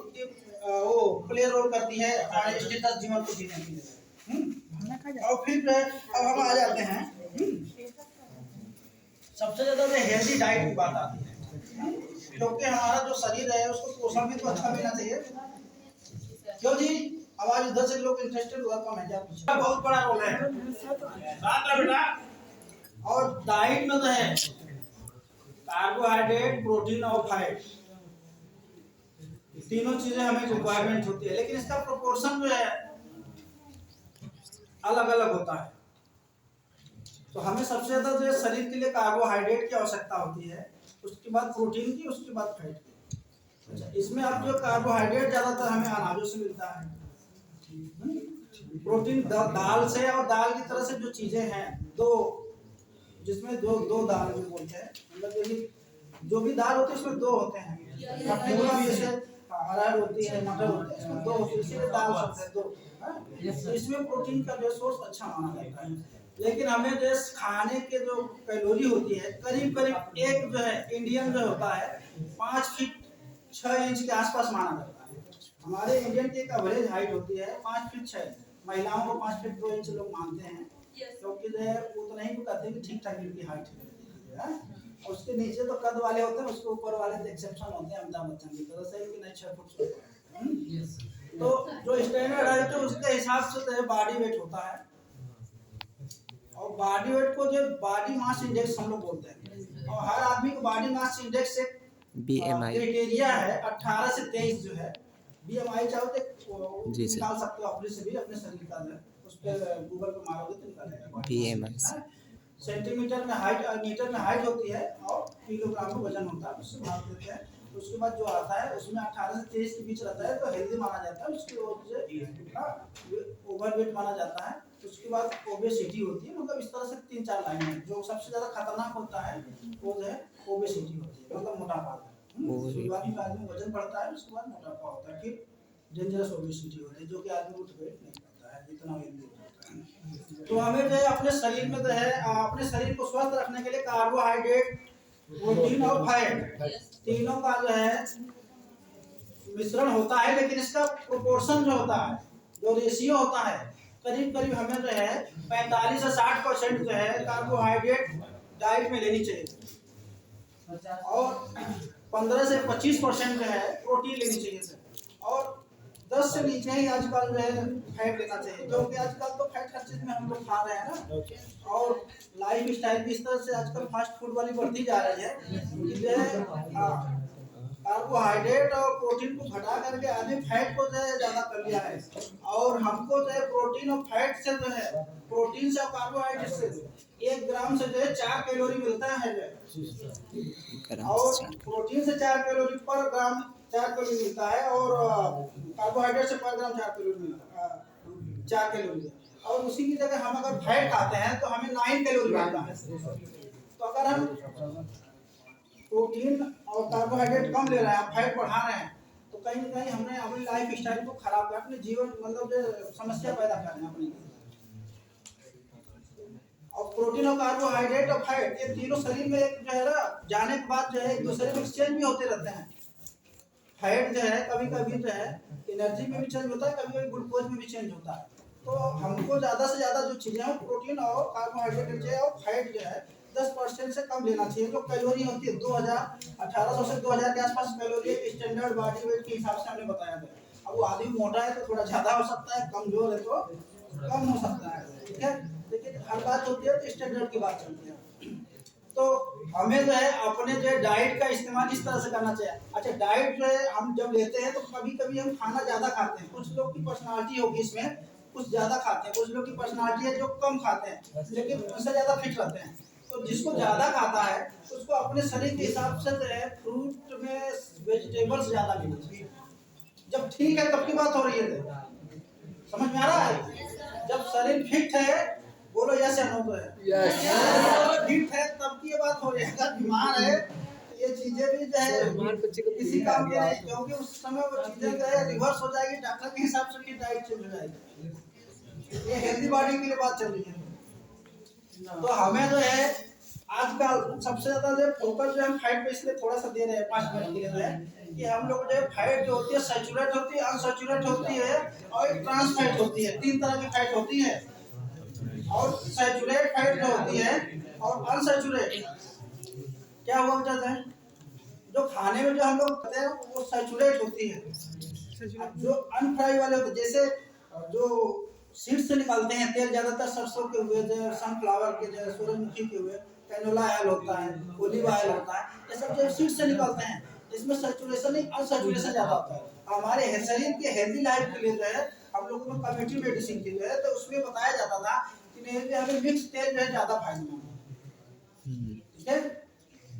वो प्ले रोल करती है हमारे स्टेटस जीवन को जीने के लिए। और फिर अब हम आ जाते हैं सबसे ज्यादा हेल्दी डाइट की बात आती है, क्योंकि हमारा जो शरीर है उसको पोषण भी तो अच्छा मिलना चाहिए। क्यों जी, आवाज उधर से लोग इंटरेस्टेड हुआ कम है क्या, पूछा बहुत बड़ा रोल है बेटा। और डाइट में तो है कार्बोहाइड्रेट, प्रोटीन और फैट, तीनों चीजें हमें रिक्वायरमेंट होती है, लेकिन इसका प्रोपोर्शन जो है अलग अलग होता है। तो हमें सबसे ज्यादा जो है शरीर के लिए कार्बोहाइड्रेट की आवश्यकता होती है, उसके बाद प्रोटीन की, उसके बाद फैट की। अच्छा, इसमें अब जो कार्बोहाइड्रेट ज्यादातर हमें अनाजों से मिलता है, प्रोटीन दाल से, और दाल की तरह से जो चीजें हैं दो, जिसमें दो दाल जो बोलते हैं, मतलब जो भी दाल होती है उसमें 2 होते हैं, अरहर होती है, मटर होती है, इसमें 2 होती है, इसीलिए दाल शब्द है 2। तो इसमें प्रोटीन का जो सोर्स अच्छा माना जाता है। लेकिन हमें जो खाने के जो कैलोरी होती है करीब करीब एक जो है इंडियन जो होता है 5 फीट 6 इंच के आसपास माना जाता है। हमारे इंडियन की एक एवरेज हाइट होती है 5 फीट 6 इंच, महिलाओं को 5 फीट 2 इंच लोग मानते हैं, क्योंकि जो है उतना ही कहते हैं कि ठीक ठाक इनकी हाइट है। उसके नीचे तो कद वाले होते हैं, उसके ऊपर वाले तो एक्सेप्शन होते हैं, अमिताभ बच्चन की तरह से, कि नहीं 6 फुट से ऊपर। तो जो स्टैंडर्ड हाइट है उसके हिसाब से तो बॉडी वेट होता है, और बॉडी वेट को जो बॉडी मास इंडेक्स हम लोग बोलते हैं, और हर आदमी को बॉडी मास इंडेक्स से BMI क्राइटेरिया है 18 से 23 जो है BMI चाहो तो निकाल सकते हो अपने से भी, अपने शरीर का जो है उस पर गूगल पे मारोगे तो निकलेगा BMI सेंटीमीटर में हाइट और मीटर में हाइट होती है और किलोग्राम में वजन होता है, उससे माप देते हैं। उसके बाद जो आता है उसमें 18 से 23 के बीच रहता है तो हेल्दी माना जाता है, उसकी वजह से ओवरवेट माना जाता है। उसके बाद ओबेसिटी होती है, मतलब इस तरह से 3-4 लाइन है। जो सबसे ज्यादा खतरनाक होता है वो जो है ओबेसिटी होती है, मतलब मोटापा। शुरुआत में आदमी वजन बढ़ता है, उसके बाद मोटापा होता है, फिर डेंजरस ओबेसिटी होती है जो कि आदमी उठ बैठ नहीं पाता है जितना हेल्दी होता है। तो हमें जो है अपने शरीर में जो है अपने शरीर को स्वस्थ रखने के लिए कार्बोहाइड्रेट, प्रोटीन और फैट तीनों का जो है मिश्रण होता है, लेकिन इसका प्रोपोर्शन जो होता है, जो रेशियो होता है, करीब करीब हमें जो है 45 से 60% जो है कार्बोहाइड्रेट डाइट में लेनी चाहिए और 15 से 25% जो है प्रोटीन लेनी चाहिए और 10 से नीचे ही आजकल जो है फैट लेना चाहिए, क्योंकि आजकल तो फैट हर चीज में हम लोग खा रहे हैं ना। और लाइफ स्टाइल भी इस तरह से आजकल फास्ट फूड वाली बढ़ती जा रही है कि जो है कार्बोहाइड्रेट और प्रोटीन को घटा करके आदमी फैट को जो है ज्यादा कर लिया है। और हमको जो है प्रोटीन और फैट से जो है, प्रोटीन से और कार्बोहाइड्रेट से 1 ग्राम से जो है 4 कैलोरी मिलता है और प्रोटीन से 4 कैलोरी पर ग्राम 4 कैलोरी मिलता है और कार्बोहाइड्रेट से पर ग्राम 4 कैलोरी मिलता है 4 कैलोरी। और उसी की जगह हम अगर फैट खाते हैं तो हमें 9 कैलोरी मिलता है। तो अगर हम प्रोटीन और कार्बोहाइड्रेट कम ले रहे हैं, फैट बढ़ा रहे हैं, तो कहीं ना कहीं हमने अपनी लाइफ स्टाइल को खराब कर, अपने जीवन मतलब जो समस्या पैदा कर रहे हैं अपने। और प्रोटीन और कार्बोहाइड्रेट और फैट ये तीनों शरीर में एक जो है ना जाने के बाद जो है एक दूसरे में एक्सचेंज भी होते रहते हैं। फैट जो है कभी कभी जो है एनर्जी में भी चेंज होता है, कभी कभी ग्लूकोज में भी चेंज होता है। तो हमको ज्यादा से ज्यादा जो चीजें हैं प्रोटीन और कार्बोहाइड्रेट जो है और फैट जो है 10% से कम लेना चाहिए। जो कैलोरी होती है 1800 से 2000 के आसपास कैलोरी स्टैंडर्ड बॉडी वेट के हिसाब से हमने बताया था। अब वो आदमी मोटा है तो थोड़ा ज्यादा हो सकता है, कमजोर है तो कम हो सकता है, ठीक है। लेकिन हर बात होती है तो स्टैंडर्ड की बात चलती है। तो हमें जो है अपने जो है डाइट का इस्तेमाल इस तरह से करना चाहिए। अच्छा, डाइट जो है हम जब लेते हैं तो कभी कभी हम खाना ज्यादा खाते हैं। कुछ लोग की पर्सनालिटी होगी इसमें, कुछ ज्यादा खाते हैं, कुछ लोग की पर्सनालिटी है जो कम खाते हैं लेकिन उनसे ज्यादा फिट रहते हैं। तो जिसको ज्यादा खाता है उसको अपने शरीर के हिसाब से जो है फ्रूट में वेजिटेबल्स ज्यादा लेने चाहिए। जब ठीक है तब की बात हो रही है, समझ में आ रहा है? जब शरीर फिट है, बोलो यस या नो तो है, यस फिट है तब की बात हो रही है। अगर बीमार है ये चीजें भी जो है किसी काम के नहीं, क्योंकि उस समय वो चीजें जो है रिवर्स हो जाएगी, डॉक्टर के हिसाब से डाइट चेंज हो जाएगी। ये हेल्दी बॉडी के लिए बात चल रही है। तो हमें जो है आजकल सबसे ज्यादा जो फोकस जो हम फैट पे इसलिए थोड़ा सा दे रहे हैं 5 मिनट के लिए कि हम लोग जो फैट जो होती है सैचुरेट होती है, अनसैचुरेट होती है और ट्रांस फैट होती है। 3 तरह की फैट होती है और सैचुरेट फैट जो होती है और अनसैचुरेट क्या हुआ बताते हैं, जो खाने में जो हम लोग खाते हैं वो सैचुरेट होती है। जो अनफ्राई वाले होते हैं, जैसे जो सीड से निकालते हैं तेल, ज्यादातर सरसों के हुए, जो सनफ्लावर के, जो सूरजमुखी के हुए, कैनोला ऑयल होता है, ओलिव ऑयल होता है, ये सब जो सीड से निकालते हैं इसमें सैचुरेशन नहीं अनसैचुरेशन ज्यादा होता है। हमारे शरीर के हेल्दी लाइफ के लिए जो है हम लोगों में कम्युनिटी मेडिसिन की जो है तो उसमें बताया जाता था कि हमें मिक्स तेल जो है ज्यादा फायदेमंद है, ठीक है।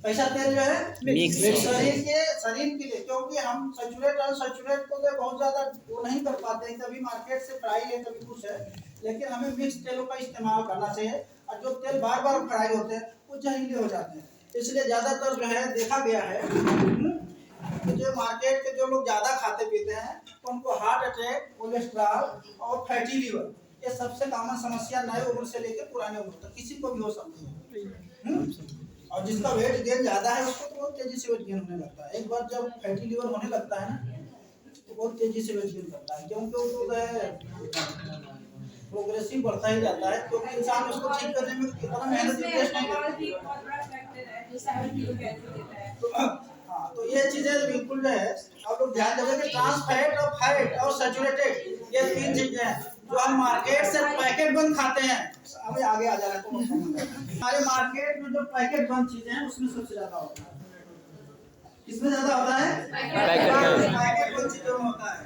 कैसा तेल जो है मिक्स शरीर के लिए, क्योंकि हम सैचुरेट और अनसैचुरेट को तो बहुत ज्यादा वो नहीं कर पाते हैं, कभी मार्केट से फ्राई है कभी कुछ है, लेकिन हमें मिक्स तेलों का इस्तेमाल करना चाहिए। और जो तेल बार बार फ्राई होते हैं वो जहरीले हो जाते हैं, इसलिए ज्यादातर जो है देखा गया है कि जो मार्केट के जो लोग ज्यादा खाते पीते हैं तो उनको हार्ट अटैक, कोलेस्ट्रॉल और फैटी लीवर, ये सबसे कॉमन समस्या नए उम्र से लेकर पुराने उम्र तक किसी को भी हो सकती है। और जिसका वेट गेन ज्यादा है उसको तो बहुत तेजी से वेट गेन होने लगता है। एक बार जब फैटी लीवर होने लगता है ना तो बहुत तेजी से वेट गेन करता है, क्योंकि वो जो है प्रोग्रेसिव बढ़ता ही जाता है, क्योंकि इंसान उसको ठीक करने में इतना मेहनत इन्वेस्ट नहीं करता। हाँ, तो ये चीजें बिल्कुल जो है आप लोग ध्यान देंगे कि ट्रांस फैट और फैट और सैचुरेटेड ये 3 चीजें हैं जो हम मार्केट से पैकेट बंद खाते हैं। अभी आगे आ जा रहा है तो हमारे मार्केट में जो पैकेट बंद चीजें हैं उसमें सबसे ज्यादा होता है। किसमें ज्यादा होता है? पैकेट बंद चीजों में होता है।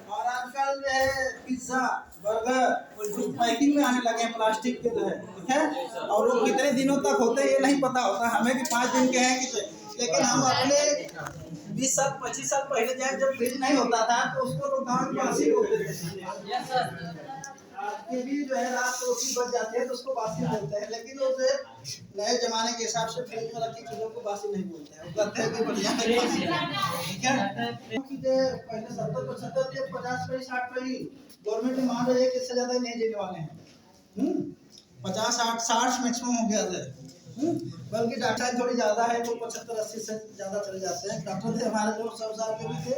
और आजकल जो है पिज्जा, बर्गर जो पैकिंग में आने लगे हैं प्लास्टिक के जो है, ठीक है, और वो कितने दिनों तक होते हैं ये नहीं पता होता हमें कि 5 दिन के हैं कि, लेकिन हम अपने 20 साल 25 साल पहले जब फ्रिज नहीं होता था तो उसको तो गाँव में बासी बोलते थे। के भी जो है रात को रोटी बच जाती है तो उसको बासी बोलते हैं, लेकिन वो नए जमाने के हिसाब से फ्रिज में रखी चीजों को बासी नहीं बोलते हैं, वो कहते हैं कि बढ़िया है, ठीक है। पहले 70-75 थे, 50-60 रही, गवर्नमेंट मान रही है कि इससे ज्यादा नहीं देने वाले हैं। 50-60 मैक्सिमम हो गया है, बल्कि डॉक्टर थोड़ी ज्यादा है तो 75-80 से ज्यादा चले जाते हैं। डॉक्टर थे हमारे जो 100 साल के भी थे,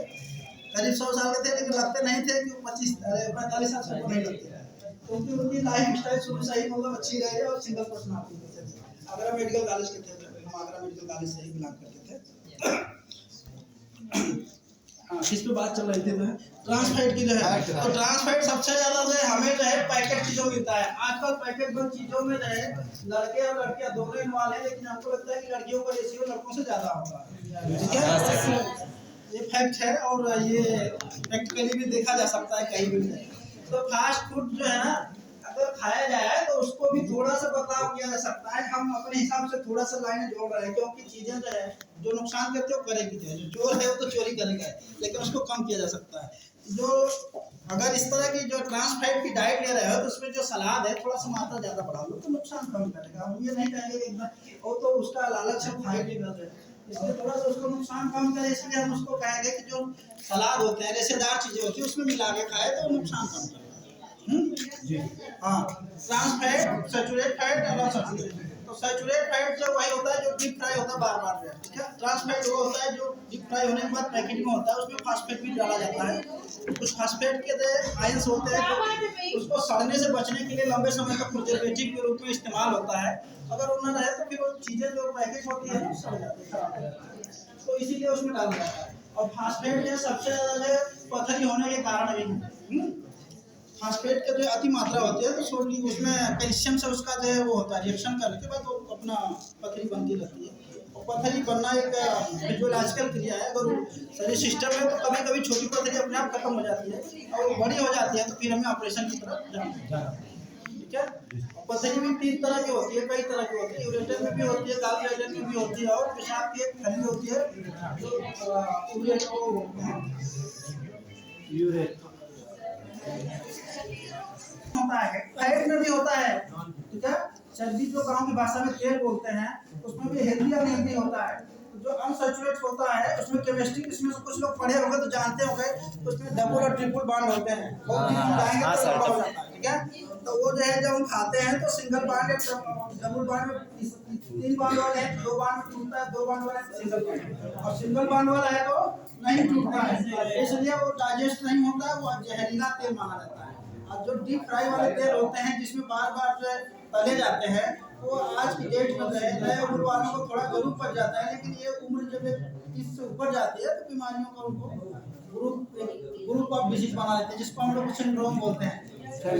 करीब 100 साल के थे, लेकिन लगते नहीं थे कि 45 साल से नहीं लगते, क्योंकि उनकी लाइफ स्टाइल शुरू से ही मतलब अच्छी रही और सिंगल पर्सनालिटी थे। आगरा मेडिकल कॉलेज के थे, हम आगरा मेडिकल कॉलेज से ही बिलोंग करते थे। हाँ, किस पे बात चल रही थी? ट्रांसफैट की जो है, तो ट्रांसफैट सबसे ज्यादा जो है हमें जो है पैकेट चीजों मिलता है। आजकल पैकेट बंद चीजों में जो है लड़के और लड़कियां दोनों इन्वॉल्व है, लेकिन हमको लगता है कि लड़कियों का रेशियो लड़कों से ज्यादा होगा, ठीक है, ये फैक्ट है और ये प्रैक्टिकली भी देखा जा सकता है कहीं भी। तो फास्ट फूड जो है ना, अगर खाया जाए तो उसको भी थोड़ा सा बदलाव किया जा सकता है। हम अपने हिसाब से थोड़ा सा लाइन जोड़ रहे हैं, क्योंकि चीजें जो है जो नुकसान करते हो करेगी, जो चोर है वो तो चोरी करेगा, लेकिन उसको कम किया जा सकता है। जो अगर इस तरह की जो ट्रांसफैट की डाइट ले रहे हो तो उसमें जो सलाद है थोड़ा सा मात्रा ज्यादा बढ़ा लो तो नुकसान कम करेगा। हम ये नहीं कहेंगे एकदम वो तो उसका लालच है खाए भी कर रहे, इसलिए थोड़ा सा उसको नुकसान कम करे, इसलिए हम उसको कहेंगे कि जो सलाद होते हैं रेशेदार चीजें होती है उसमें मिला के खाए तो नुकसान कम करेगा। हाँ, ट्रांसफैट, सैचुरेट फैट और अनसैचुरेटेड। तो सैचुरेट फैट जो वही होता है जो डीप फ्राई होता है बार-बार में, ठीक है। ट्रांसफैट वो होता है जो डीप फ्राई होने के बाद पैकेजिंग में होता है, उसमें फास्फेट भी डाला जाता है। कुछ फास्फेट के आयंस होते हैं जो उसको सड़ने से बचने के लिए लंबे समय तक प्रिजर्वेटिव के रूप में इस्तेमाल होता है। अगर वो न रहे तो फिर वो चीजें जो पैकेज होती है सड़ जाती है, तो इसीलिए उसमें डाला जाता है। और फास्फेट जो सबसे ज्यादा पथरी होने के कारण भी फास्फेट का जो अति मात्रा होती है तो सोडियम उसमें कैल्शियम से उसका जो है वो होता है रिएक्शन करने के बाद वो अपना पथरी बनती रहती है। और पथरी बनना एक फिजियोलॉजिकल क्रिया है। अगर शरीर सिस्टम है तो कभी कभी छोटी पथरी अपने आप खत्म हो जाती है और वो बड़ी हो जाती है तो फिर हमें ऑपरेशन की तरफ जाना, ठीक है। पथरी भी 3 तरह की होती है, कई तरह की होती है, यूरेटर में भी होती है, गॉल ब्लैडर में भी होती है और पेशाब की एक थैली होती है होता है, फैट में भी होता है, ठीक है। चर्बी जो गांव की भाषा में तेल बोलते हैं उसमें भी हेल्दी और अनहेल्दी होता है। जो अनसैचुरेट होता है उसमें केमिस्ट्री इसमें कुछ लोग पढ़े होंगे तो जानते होंगे, उसमें डबल और ट्रिपल बॉन्ड होते हैं, ठीक है। तो वो जो है जब हम खाते हैं तो single bond double bond 3 bond वाले हैं, 2 बॉन्ड टूटता है, 2 बॉन्ड वाला सिंगल बॉन्ड, और सिंगल बॉन्ड वाला है तो नहीं टूटता है, इसलिए वो डाइजेस्ट नहीं होता है, वो जहरीला तेल माना जाता है। और जो डीप फ्राई वाले तेल होते हैं जिसमें बार बार तले जाते हैं वो आज की डेट में नए उम्र वालों को थोड़ा जरूर पड़ जाता है, लेकिन ये उम्र जब 30 से ऊपर जाती है तो बीमारियों का उनको ग्रुप ऑफ डिजीज बना लेते हैं, जिसको हम लोग सिंड्रोम बोलते हैं।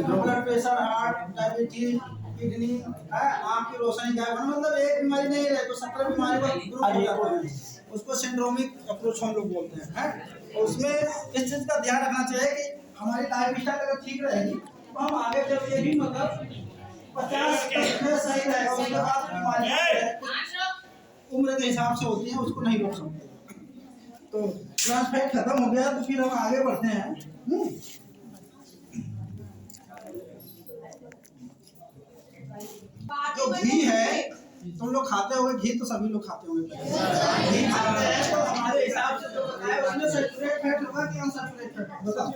Blood pressure, heart, diabetes, kidney, आँख की रोशनी गायब होना, मतलब एक बीमारी नहीं रहे तो 17 बीमारी का ग्रुप हो जाता है, उसको सिंड्रोमिक अप्रोच हम लोग बोलते हैं। उसमें इस चीज का ध्यान रखना चाहिए कि हमारी लाइफ स्टाइल अगर ठीक रहेगी तो हम आगे चल के भी मतलब 50 तक सही रहेगा, उसके बाद बीमारियां उम्र के हिसाब से होती हैं उसको नहीं रोक सकते। तो ट्रांसफैट खत्म हो गया तो फिर हम आगे बढ़ते हैं। जो घी है तुम लोग खाते होंगे, घी तो सभी लोग खाते होंगे, घी खाते हैं तो हमारे हिसाब से जो बताया उसमें सैचुरेट फैट होगा कि अनसैचुरेट फैट बताओ?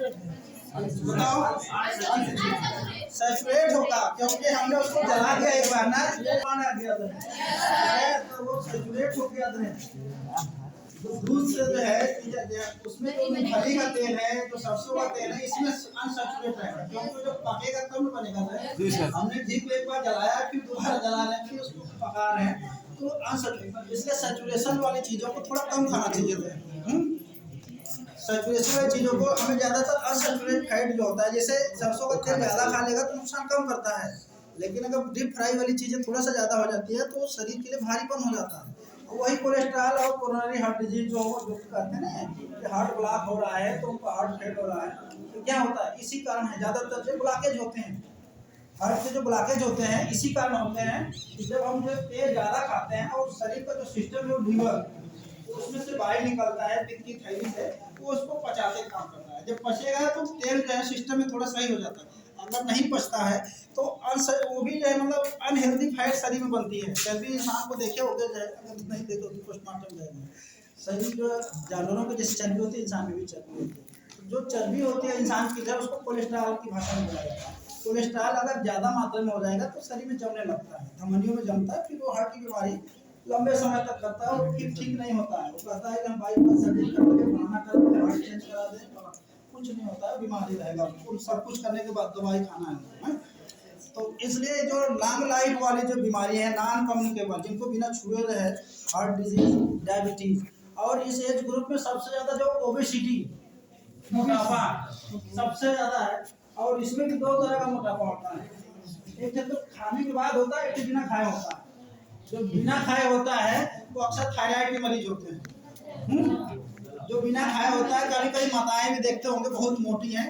सैचुरेट होगा क्योंकि हमने उसको जला दिया एक बार ना, आ गया था तो वो सैचुरेट हो गया था। दूध से जो है उसमें जो मूंगफली का तेल है, जो सरसों का तेल है, इसमें अनसैचुरेट रहेगा क्योंकि जो पकेगा तब न बनेगा। हमने घी को एक बार जलाया फिर दोबारा जला रहे हैं फिर उसको पका रहे हैं तो अनसैचुरेट, इसलिए सैचुरेशन वाली चीजों को थोड़ा कम खाना चाहिए था। सैचुरेशन वाली चीजों को हमें ज्यादातर अनसैचुरेट फैट जो होता है, जैसे सरसों का तेल ज्यादा खा लेगा तो नुकसान कम करता है, लेकिन अगर डीप फ्राई वाली चीजें थोड़ा सा ज्यादा हो जाती है तो शरीर के लिए भारीपन हो जाता है। वही कोलेस्ट्रॉल और कोरोनरी हार्ट डिजीज जो कहते हैं ना कि हार्ट ब्लॉक हो रहा है तो उनको हार्ट फेल हो रहा है, तो क्या होता है इसी कारण है, ज़्यादातर जो ब्लॉकेज होते हैं हार्ट के जो ब्लॉकेज होते हैं इसी कारण होते हैं कि जब हम जो तेल ज़्यादा खाते हैं और शरीर का जो सिस्टम है लीवर उसमें से बाहर निकलता है पित्त की थैली से, वो उसको पचाते काम करता है। जब पचेगा तो तेल जो है सिस्टम में थोड़ा सही हो जाता है। अगर नहीं पचता है तो वो भी जो है मतलब अनहेल्दी फैट शरीर में बनती है। चर्बी इंसान को देखे होते जो है, अगर नहीं देखे तो पोस्टमार्टम जाएगा, शरीर जो जानवरों की जैसी चर्बी होती है इंसान में भी चर्बी होती है। जो चर्बी होती है इंसान की उसको कोलेस्ट्रॉल की भाषा में बोला जाता है। कोलेस्ट्रॉल अगर ज़्यादा मात्रा में हो जाएगा तो शरीर में जमने लगता है, धमनियों में जमता है, फिर वो हार्ट की बीमारी लंबे समय तक करता है और फिर ठीक नहीं होता है। वो कहता है कि हम बाईपास सर्जरी करके फलाना करके हार्ट चेंज करा दें, कुछ नहीं होता है, बीमारी रहेगा। सब कुछ करने के बाद दवाई खाना है। तो इसलिए जो लॉन्ग लाइफ वाली जो बीमारी है नॉन कम्युनिकेबल, जिनको बिना छुए रहे, हार्ट डिजीज, डायबिटीज, और इस एज ग्रुप में सबसे ज़्यादा जो ओबेसिटी मोटापा सबसे ज़्यादा है। और इसमें भी दो तरह का मोटापा होता है, एक तो खाने के बाद होता है, एक बिना खाए होता है। जो बिना खाए होता है वो अक्सर थायराइड के मरीज होते हैं। जो बिना खाए होता है, कभी कभी माताएं भी देखते होंगे बहुत मोटी हैं,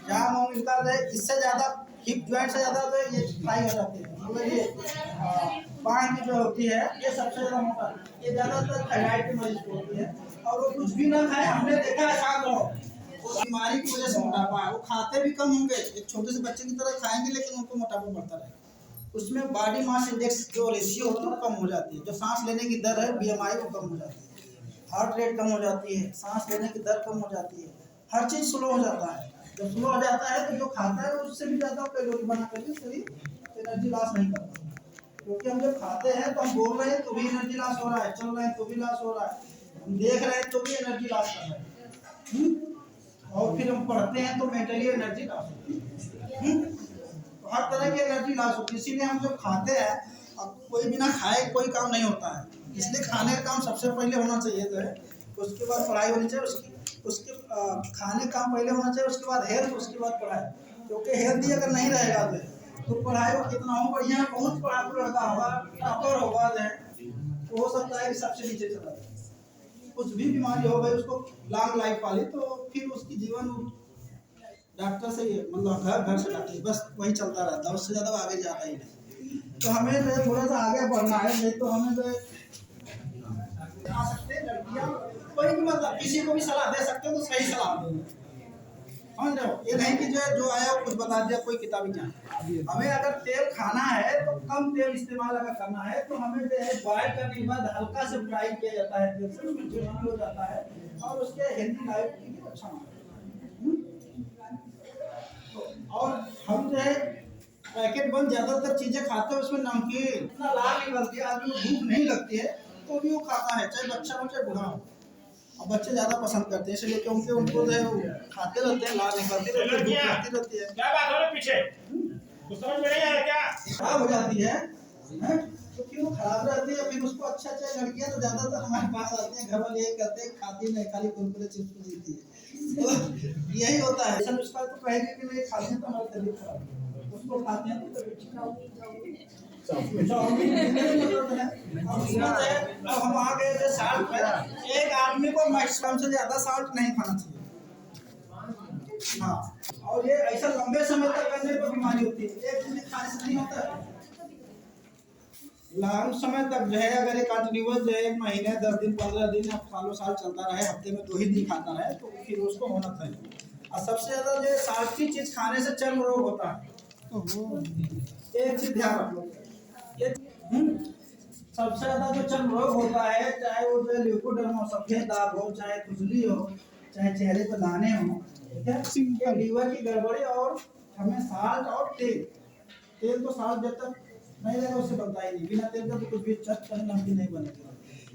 जहाँ इनका इससे ज़्यादा हिप जॉइंट से ज़्यादा तो ये फ्राई हो जाती है, मतलब ये बाँह की जो होती है ये सबसे ज़्यादा मोटा, ये ज़्यादातर थायराइड के मरीज को होती है। और वो कुछ भी ना खाए, हमने देखा है शाम को उस बीमारी की वजह से मोटापा है। वो खाते भी कम होंगे, एक छोटे से बच्चे की तरह खाएंगे, लेकिन उनको मोटापा बढ़ता रहेगा। उसमें बॉडी मास इंडेक्स जो रेशियो होती है वो कम हो जाती है। जो सांस लेने की दर है BMI वो कम हो जाती है, हार्ट रेट कम हो जाती है, सांस लेने की दर कम हो जाती है, हर चीज़ स्लो हो जाता है। जब स्लो हो जाता है तो जो खाता है उससे भी ज़्यादा कैलोरी बना करके शरीर एनर्जी लॉस नहीं करता। क्योंकि हम जब खाते हैं तो हम बोल रहे हैं तो भी एनर्जी लॉस हो रहा है, चल रहे हैं तो भी लॉस हो रहा है, हम देख रहे हैं तो भी एनर्जी लॉस कर रहे हैं, और फिर हम पढ़ते हैं तो मेंटली एनर्जी लॉस होती है। हर तरह की एनर्जी लॉस होती है। इसीलिए हम जब खाते हैं, अब कोई बिना खाए कोई काम नहीं होता है, इसलिए खाने का काम सबसे पहले होना चाहिए जो है, उसके बाद पढ़ाई होनी चाहिए, उसके खाने का काम पहले होना चाहिए, उसके बाद हेल्थ, उसके बाद पढ़ाई। क्योंकि हेल्थ ही अगर नहीं रहेगा तो पढ़ाई को कितना हो बढ़िया बहुत पढ़ा लड़का होगा, टॉपर होगा, तो हो सकता है कि सबसे नीचे चला जाए। कुछ भी बीमारी हो गई उसको लॉन्ग लाइफ वाली, तो फिर उसकी जीवन डॉक्टर से मतलब घर से डॉक्टर बस वही चलता रहता है, उससे ज़्यादा आगे जाता ही नहीं। तो हमें थोड़ा सा आगे बढ़ना है, नहीं तो हमें जो आ सकते हैं लड़कियाँ कोई भी मतलब किसी को भी सलाह दे सकते हो तो सही सलाह दो, समझ रहे हो। ये नहीं कि जो आया कुछ बता दिया कोई किताबी ज्ञान। हमें अगर तेल खाना है तो कम तेल इस्तेमाल अगर करना है तो हमें जो है बॉयल करने के बाद हल्का से फ्राई किया जाता है, तेल से उसमें जीवाणु हो जाता है और उसके हेल्दी लाइफ के लिए अच्छा होता है। और हम जो है पैकेट बंद ज़्यादातर चीज़ें खाते हैं, उसमें नमकीन इतना लाल निकलती है, आदमी को भूख नहीं लगती है तो भी वो खाता है, चाहे बच्चा हो चाहे बूढ़ा हो। और बच्चे ज़्यादा पसंद करते हैं इसलिए क्योंकि उनको जो है वो खाते रहते हैं, लाल निकलती रहती है, भूख लगती रहती है। क्या बात हो रही पीछे, कुछ समझ में नहीं आ रहा क्या? खराब हो जाती है तो क्यों खराब रहती है। फिर उसको अच्छा लड़कियाँ तो ज़्यादातर हमारे पास आती हैं, घर वाले यही कहते हैं खाती नहीं, खाली कुरकुरे चिप्स जीती है, तो यही होता है। सब उसका तो कहेगी कि नहीं खाते तो हमारी तबीयत खराब है, उसको खाते हैं तो हम आ गए थे साल्ट में, एक आदमी को मैक्सिमम से ज़्यादा साल्ट नहीं खाना चाहिए। हाँ, और ये ऐसा लंबे समय तक करने पर बीमारी होती है, एक दिन खाने से नहीं होता है। लंबे समय तक जो है अगर ये कंटिन्यूअस जो है 1 महीने 10 दिन 15 दिन सालों साल चलता रहे, हफ्ते में 2 ही दिन खाता रहे तो फिर उसको होना चाहिए। और सबसे ज़्यादा जो साल्ट की चीज़ खाने से चर्म रोग होता है, एक चीज़ ध्यान रख लो। सबसे ज्यादा जो चर्म रोग होता है, चाहे वो जो ल्यूकोडर्मा हो, सफेद दाग हो, चाहे खुजली हो, चाहे चेहरे पर दाने हो, ठीक है, लीवर की गड़बड़ी। और हमें साल्ट और तेल तो साल्ट जब तक नहीं रहेगा उससे बनता ही नहीं, बिना तेल का तो कुछ भी चट नमकीन नहीं बनेगा।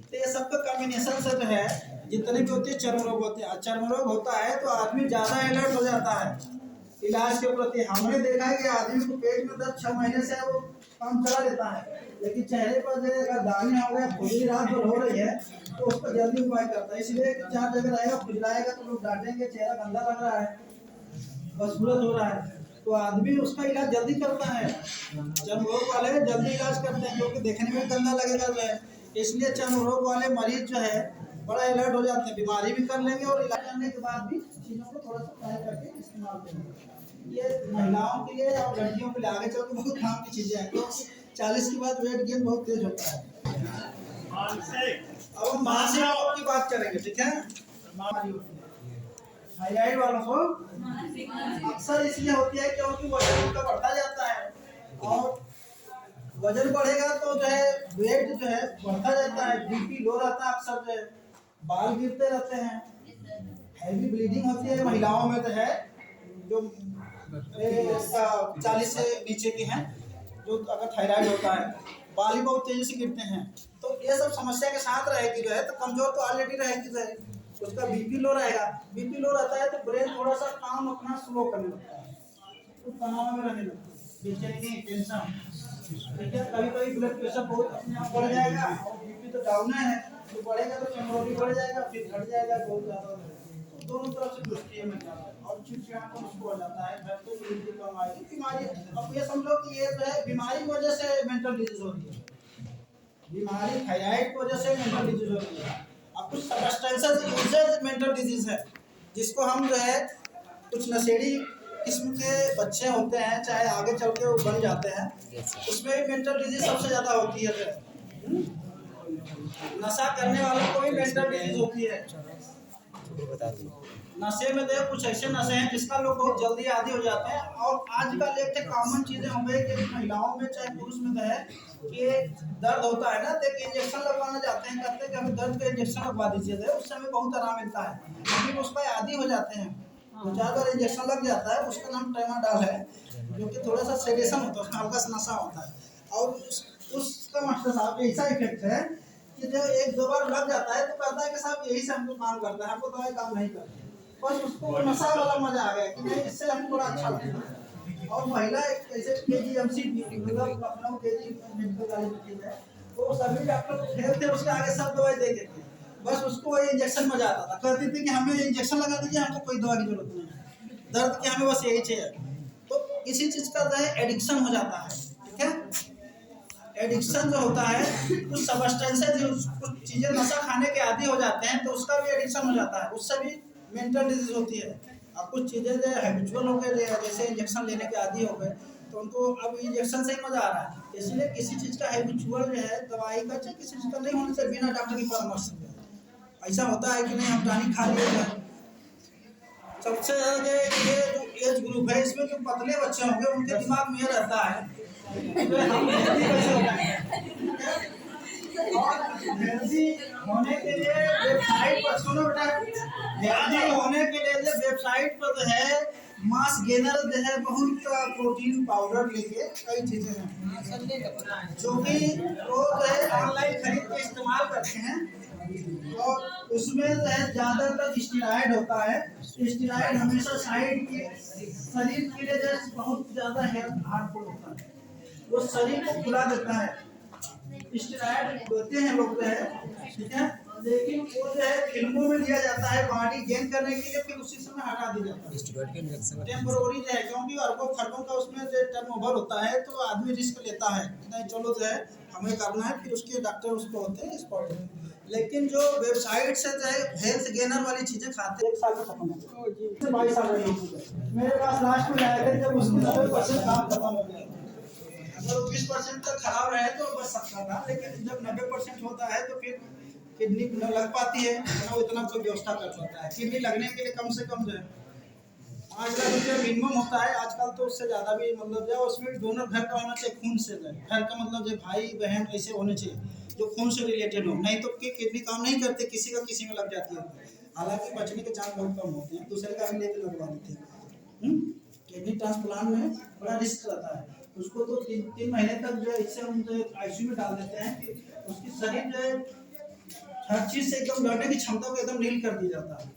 तो ये सबका कॉम्बिनेशन से जो है जितने भी होते हैं चर्म रोग होते हैं। चर्म रोग होता है तो आदमी ज़्यादा अलर्ट हो जाता है इलाज के प्रति। हमने देखा है कि आदमी को पेट में दर्द 6 महीने से वो काम चला लेता है, लेकिन चेहरे पर जो अगर दाने हो गए, खुजली रात भर हो रही है तो उस पर जल्दी उपाय करता है। इसलिए 4 जगह रहेगा, खुजलाएगा तो लोग डांटेंगे, चेहरा गंदा लग रहा है, बदसूरत हो रहा है, तो आदमी उसका इलाज जल्दी करता है। चर्म रोग वाले जल्दी इलाज करते हैं क्योंकि देखने में गंदा लगेगा जो है, इसलिए चर्म रोग वाले मरीज जो है बड़ा अलर्ट हो जाते हैं, बीमारी भी कर लेंगे और इलाज करने के बाद भी चीज़ों को थोड़ा सा ट्राई करके इस्तेमाल करेंगे। ये महिलाओं के लिए और लड़कियों के लिए आगे चल के बहुत काम की चीज़ें हैं, क्योंकि 40 के बाद वेट गेन बहुत तेज होता है। अब हम मानसिक रोग की बात करेंगे, ठीक है। थायराइड वालों को अक्सर इसलिए होती है क्योंकि वजन उनका बढ़ता जाता है, और वजन बढ़ेगा तो जो है वेट जो है बढ़ता जाता है, बीपी लो रहता है, अक्सर जो है बाल गिरते रहते हैं, हैवी ब्लीडिंग होती है महिलाओं में, तो है जो 40 से नीचे की हैं, जो अगर थायराइड होता है बाल ही बहुत तेजी से गिरते हैं। तो ये सब समस्या के साथ रहेगी जो है, तो कमजोर तो ऑलरेडी रहेगी जो है, उसका बीपी लो रहेगा, बीपी लो रहता है तो ब्रेन थोड़ा सा काम अपना स्लो करने लगता है, तो तनाव में रहने लगता है, बेचैनी, टेंशन, ठीक है। कभी कभी ब्लड प्रेशर बहुत अपने आप बढ़ जाएगा, और बीपी तो डाउन है, तो बढ़ेगा तो कमजोरी बढ़ जाएगा, फिर घट जाएगा बहुत ज़्यादा, तो दोनों तरफ से दुष्क्रिया में जाता है और चिड़चिड़ापन उसको हो जाता है, घर पे बिल्कुल कम आएगी बीमारी। अब ये समझो कि ये जो है बीमारी की वजह से मेंटल डिजीज होती है, बीमारी थायराइड की वजह से मेंटल डिजीज होती है। अब कुछ सब्सटेंसेस यूजेज मेंटल डिजीज है, जिसको हम जो है कुछ नशेड़ी किस्म के बच्चे होते हैं, चाहे आगे चल के वो बन जाते हैं, उसमें भी मेंटल डिजीज सबसे ज़्यादा होती है। नशा करने वालों को भी मेंटल डिजीज होती है। नशे में देखो कुछ ऐसे नशे हैं जिसका लोग बहुत जल्दी आदी हो जाते हैं, और आजकल एक कॉमन चीज़ें हो गई कि महिलाओं में चाहे पुरुष में तो है कि दर्द होता है ना, तो एक इंजेक्शन लगवाना चाहते हैं, कहते हैं कि हमें दर्द का इंजेक्शन लगवा दीजिए, तो उस समय बहुत आराम मिलता है, लेकिन उसका आदी हो जाते हैं, तो ज़्यादा इंजेक्शन लग जाता है, उसका नाम ट्रेमाडॉल है, जो कि थोड़ा सा सेडेशन होता है, उसमें हल्का सा नशा होता है, और उसका मास्टर साहब ऐसा इफेक्ट है कि जो एक दो बार लग जाता है तो कहता है कि साहब यही से हमको काम करता है, हमको दवाई काम नहीं करती, बस उसको नशा वाला मजा आ गया कि नहीं, इससे हमको बड़ा अच्छा लगता है। और महिला एक ऐसे KGMC मतलब लखनऊ KG मेडिकल कॉलेज की है, वो सभी डॉक्टर खेलते हैं उसके आगे सब दवाई दे देते हैं, बस उसको वही इंजेक्शन मजा आता था, कहती थी कि हमें इंजेक्शन लगा दीजिए, हमको कोई दवा की जरूरत नहीं है, दर्द की हमें बस यही चाहिए। तो किसी चीज़ का जो है एडिक्शन हो जाता है, ठीक है। एडिक्शन जो होता है कुछ सब्सटेंसेस, कुछ चीज़ें नशा खाने के आदी हो जाते हैं तो उसका भी एडिक्शन हो जाता है, उससे भी मेंटल डिजीज होती है। अब कुछ चीज़ें जो हैबिचुअल हो गए, जैसे इंजेक्शन लेने के आदी हो गए, तो उनको अब इंजेक्शन से ही मजा आ रहा है, इसलिए किसी चीज़ का हैबिचुअल जो है दवाई का चाहे किसी चीज़ का नहीं होने से बिना डॉक्टर की परामर्श से ऐसा होता है कि नहीं हम टानिक खा लिए। सबसे ज़्यादा ये जो एज ग्रुप है इसमें जो पतले बच्चे होंगे उनके दिमाग में ये रहता है हम हेल्दी कैसे हो जाएंगे, और हेल्दी होने के लिए वेबसाइट पर, सुनो बेटा, हेल्दी होने के लिए जो वेबसाइट पर जो है मास गेनर जो है बहुत प्रोटीन पाउडर लेके कई चीज़ें हैं जो कि वो जो है ऑनलाइन खरीद के इस्तेमाल करते हैं, और उसमें जो है ज़्यादातर स्टेरॉइड होता है। स्टेरॉइड हमेशा साइड के शरीर के लिए जो बहुत ज़्यादा हार्मफुल होता है, वो शरीर को फुला देता है, स्टेरॉइड होते हैं लोग जो है, ठीक है, लेकिन वो जो है फिल्मों में दिया जाता है बॉडी गेन करने के लिए, फिर उसी समय हटा दिया जाता है टेम्पोररी जो है, क्योंकि अरबों खरबों का उसमें जो टर्नओवर होता है, तो आदमी रिस्क लेता है नहीं चलो जो है हमें करना है, फिर उसके डॉक्टर उसको होते हैं स्पॉट। लेकिन जो वेबसाइट से जो है हेल्थ गेनर वाली चीज़ें खाते हैं 1 साल में खत्म हो गया, 22 साल में मेरे पास लास्ट में आया था जब उसकी 90% काम खत्म हो गया, अगर 20% तक खराब रहे तो बच सकता था, लेकिन जब 90% होता है तो फिर किडनी न लग पाती है, तो इतना कोई व्यवस्था कर सकता है। किडनी लगने के लिए कम से कम जो है 5 लाख रुपया मिनिमम होता है, आजकल तो उससे ज़्यादा भी मतलब जो उसमें भी डोनर घर का होना चाहिए, खून से जो घर का मतलब जो भाई बहन ऐसे होने चाहिए जो खून से रिलेटेड हो, नहीं तो किडनी काम नहीं करते, किसी का किसी में लग जाती है, हालांकि बचने के चांस बहुत कम होते हैं, दूसरे का भी लेके लगवा देते हैं। किडनी ट्रांसप्लांट में बड़ा रिस्क रहता है, उसको तो 3 महीने तक जो है इससे हम जो ICU में डाल देते हैं कि उसकी शरीर जो है हर चीज़ से एकदम लड़ने की क्षमता को एकदम नील कर दिया जाता है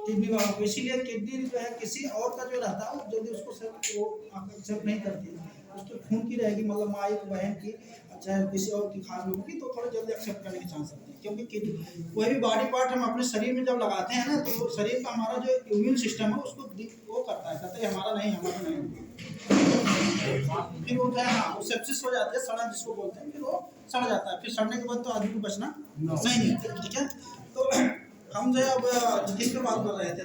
किडनी वालों को, इसीलिए किडनी जो है किसी और का जो रहता है जल्दी उसको वो एक्सेप्ट नहीं करती है, उसके खून की रहेगी, मतलब माँ की बहन की चाहे किसी और की खास लोगों की, तो थोड़ा जल्दी एक्सेप्ट करने के चांस होते हैं, क्योंकि किडनी कोई भी बॉडी पार्ट हम अपने शरीर में जब लगाते हैं ना, तो शरीर का हमारा जो इम्यून सिस्टम है उसको वो करता है, कहते हैं हमारा नहीं, फिर वो जो है हाँ वो सेप्सिस हो जाते हैं, सड़ा जिसको बोलते हैं, फिर वो सड़ जाता है, फिर सड़ने के बाद तो आदमी को बचना नहीं है, ठीक है। तो हम जो है अब किस पे बात कर रहे थे,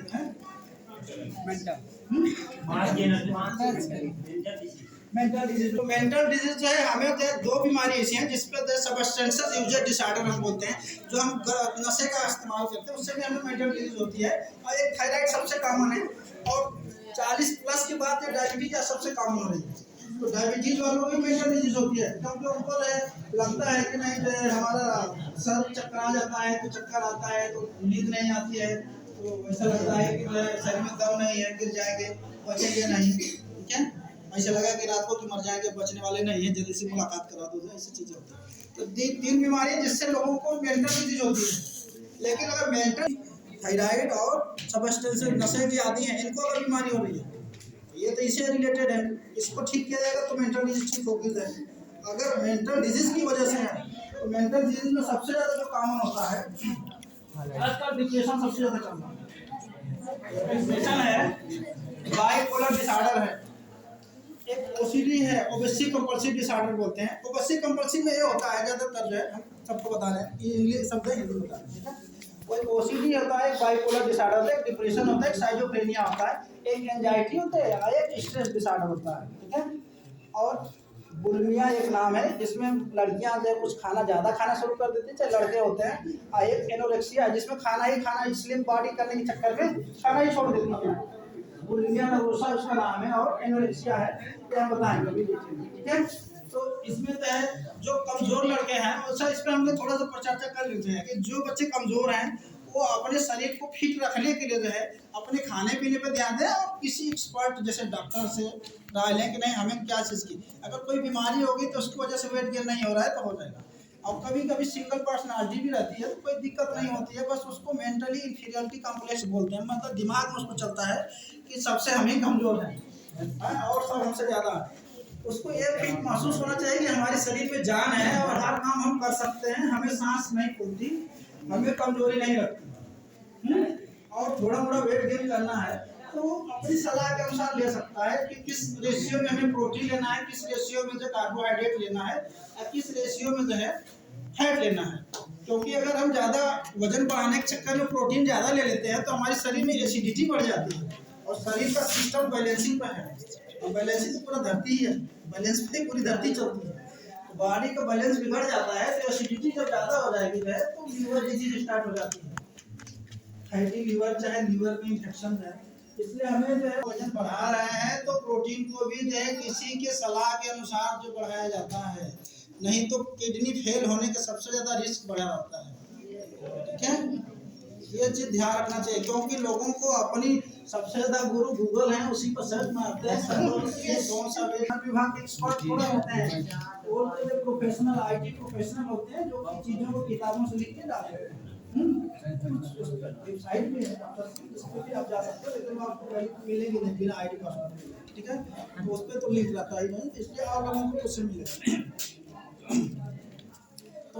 मेंटल डिजीज। तो मेंटल डिजीज जो है हमें जो है दो बीमारी ऐसी हैं जिसपे सब्सटेंसेस यूजर डिसऑर्डर हम बोलते हैं, जो हम नशे का इस्तेमाल करते हैं, उससे भी हमें मेंटल डिजीज होती है। और एक थायराइड सबसे कॉमन है, और 40 प्लस के बाद ये डायबिटीज सबसे कॉमन हो रही है। तो डायबिटीज वालों को भी मेंटल डिजीज होती है, क्योंकि उनको लगता है कि नहीं जो है हमारा सर चक्कर आ जाता है, तो चक्कर आता है तो नींद नहीं आती है, तो ऐसा लगता है कि जो है शरीर में दम नहीं है, गिर जाएंगे, बचेंगे नहीं, ठीक है। ऐसा लगा कि रात को तो मर जाएंगे, बचने वाले नहीं है, जल्दी से मुलाकात करा दो, ऐसी चीजें होती है। तो तीन बीमारी जिससे लोगों को मेंटल डिजीज होती है। लेकिन अगर मेंटल थायराइड और सबस्टेंस नशे की आदि हैं, इनको अगर बीमारी हो रही है, ये तो इससे रिलेटेड है, इसको ठीक किया जाएगा तो मेंटल डिजीज ठीक होगी। अगर मेंटल डिजीज की वजह से है, तो मेंटल डिजीज में सबसे ज्यादा जो कॉमन होता है आजकल डिप्रेशन सबसे ज्यादा चल रहा है। डिप्रेशन है, बाइपोलर डिसऑर्डर है, एक ओसीडी है, ओबेसिव कंपल्सिव डिसऑर्डर बोलते हैं। ओबेसिव कंपल्सिव में ये होता है, ज्यादातर जो है हम सबको बता रहे हैं, ये इंग्लिश शब्द है, हिंदी बता रहे हैं, ठीक है। कोई ओसीडी होता है, एक बाइपोलर डिसऑर्डर होता है, एक डिप्रेशन होता है, एक साइजोफ्रेनिया होता है, एक एंजाइटी होता है, एक स्ट्रेस डिसऑर्डर होता है, ठीक है। और बुलिमिया एक नाम है, जिसमें लड़कियां जो कुछ खाना ज़्यादा खाना शुरू कर देती हैं, चाहे लड़के होते हैं। और एक एनोरेक्सिया है, जिसमें खाना ही खाना, स्लिम बॉडी करने के चक्कर में खाना ही छोड़ देती है। बुलिमिया नर्वोसा उसका नाम है, और एनोरेक्सिया है, ये हम बताएंगे अभी, ठीक है। तो इसमें तो है जो कमजोर लड़के हैं, वैसा इस पर हम लोग थोड़ा सा चर्चा कर लेते हैं कि जो बच्चे कमजोर हैं वो अपने शरीर को फिट रखने के लिए जो है अपने खाने पीने पे ध्यान दें, और किसी एक्सपर्ट जैसे डॉक्टर से राय लें कि नहीं हमें क्या चीज़ की, अगर कोई बीमारी होगी तो उसकी वजह से वेट गेन नहीं हो रहा है तो हो जाएगा। और कभी कभी सिंगल पर्सनालिटी भी रहती है, तो कोई दिक्कत नहीं होती है, बस उसको मेंटली इंफीरियरिटी कॉम्प्लेक्स बोलते हैं, मतलब दिमाग में उसको चलता है कि सबसे हम ही कमजोर हैं और सब हमसे ज़्यादा है। उसको ये फिट महसूस होना चाहिए कि हमारे शरीर में जान है और हर काम हम कर सकते हैं, हमें सांस नहीं फूलती, हमें कमजोरी नहीं लगती। और थोड़ा मोड़ा वेट गेन करना है तो अपनी सलाह के अनुसार ले सकता है कि किस रेशियो में हमें प्रोटीन लेना है, किस रेशियो में जो कार्बोहाइड्रेट लेना है, और किस रेशियो में जो है फैट लेना है। क्योंकि अगर हम ज़्यादा वजन बढ़ाने के चक्कर में प्रोटीन ज़्यादा ले लेते हैं तो हमारे शरीर में एसिडिटी बढ़ जाती है, और शरीर का सिस्टम बैलेंसिंग पर है, और बैलेंसिंग तो पूरा धरती ही है, बैलेंस पे पूरी धरती चलती है। तो बॉडी का बैलेंस बिगड़ जाता है, तो एसिडिटी जब ज़्यादा हो जाएगी है तो लीवर डिजीज स्टार्ट हो जाती है, फैटी लीवर, चाहे लीवर में इन्फेक्शन है। इसलिए हमें जो है वजन बढ़ा रहे हैं तो प्रोटीन को भी जो है किसी के सलाह के अनुसार जो बढ़ाया जाता है, नहीं तो किडनी फेल होने का सबसे ज़्यादा रिस्क बढ़ा रहता है, ठीक है। ये चीज़ ध्यान रखना चाहिए, क्योंकि लोगों को अपनी सबसे ज़्यादा गुरु गूगल है, उसी पर सर्च मारते हैं, कौन सा विभाग के एक्सपर्ट थोड़ा होते हैं, वो तो प्रोफेशनल IT प्रोफेशनल होते हैं जो चीज़ों को किताबों से लिख के डालते हैं। वेबसाइट भी है, उस पर भी आप जा सकते हो, लेकिन आपको मिलेगी नहीं बिना ID पासवर्ड, ठीक है। तो उस पर तो लिंक रहता ही नहीं, इसलिए आप लोगों को उससे मिलेगा। तो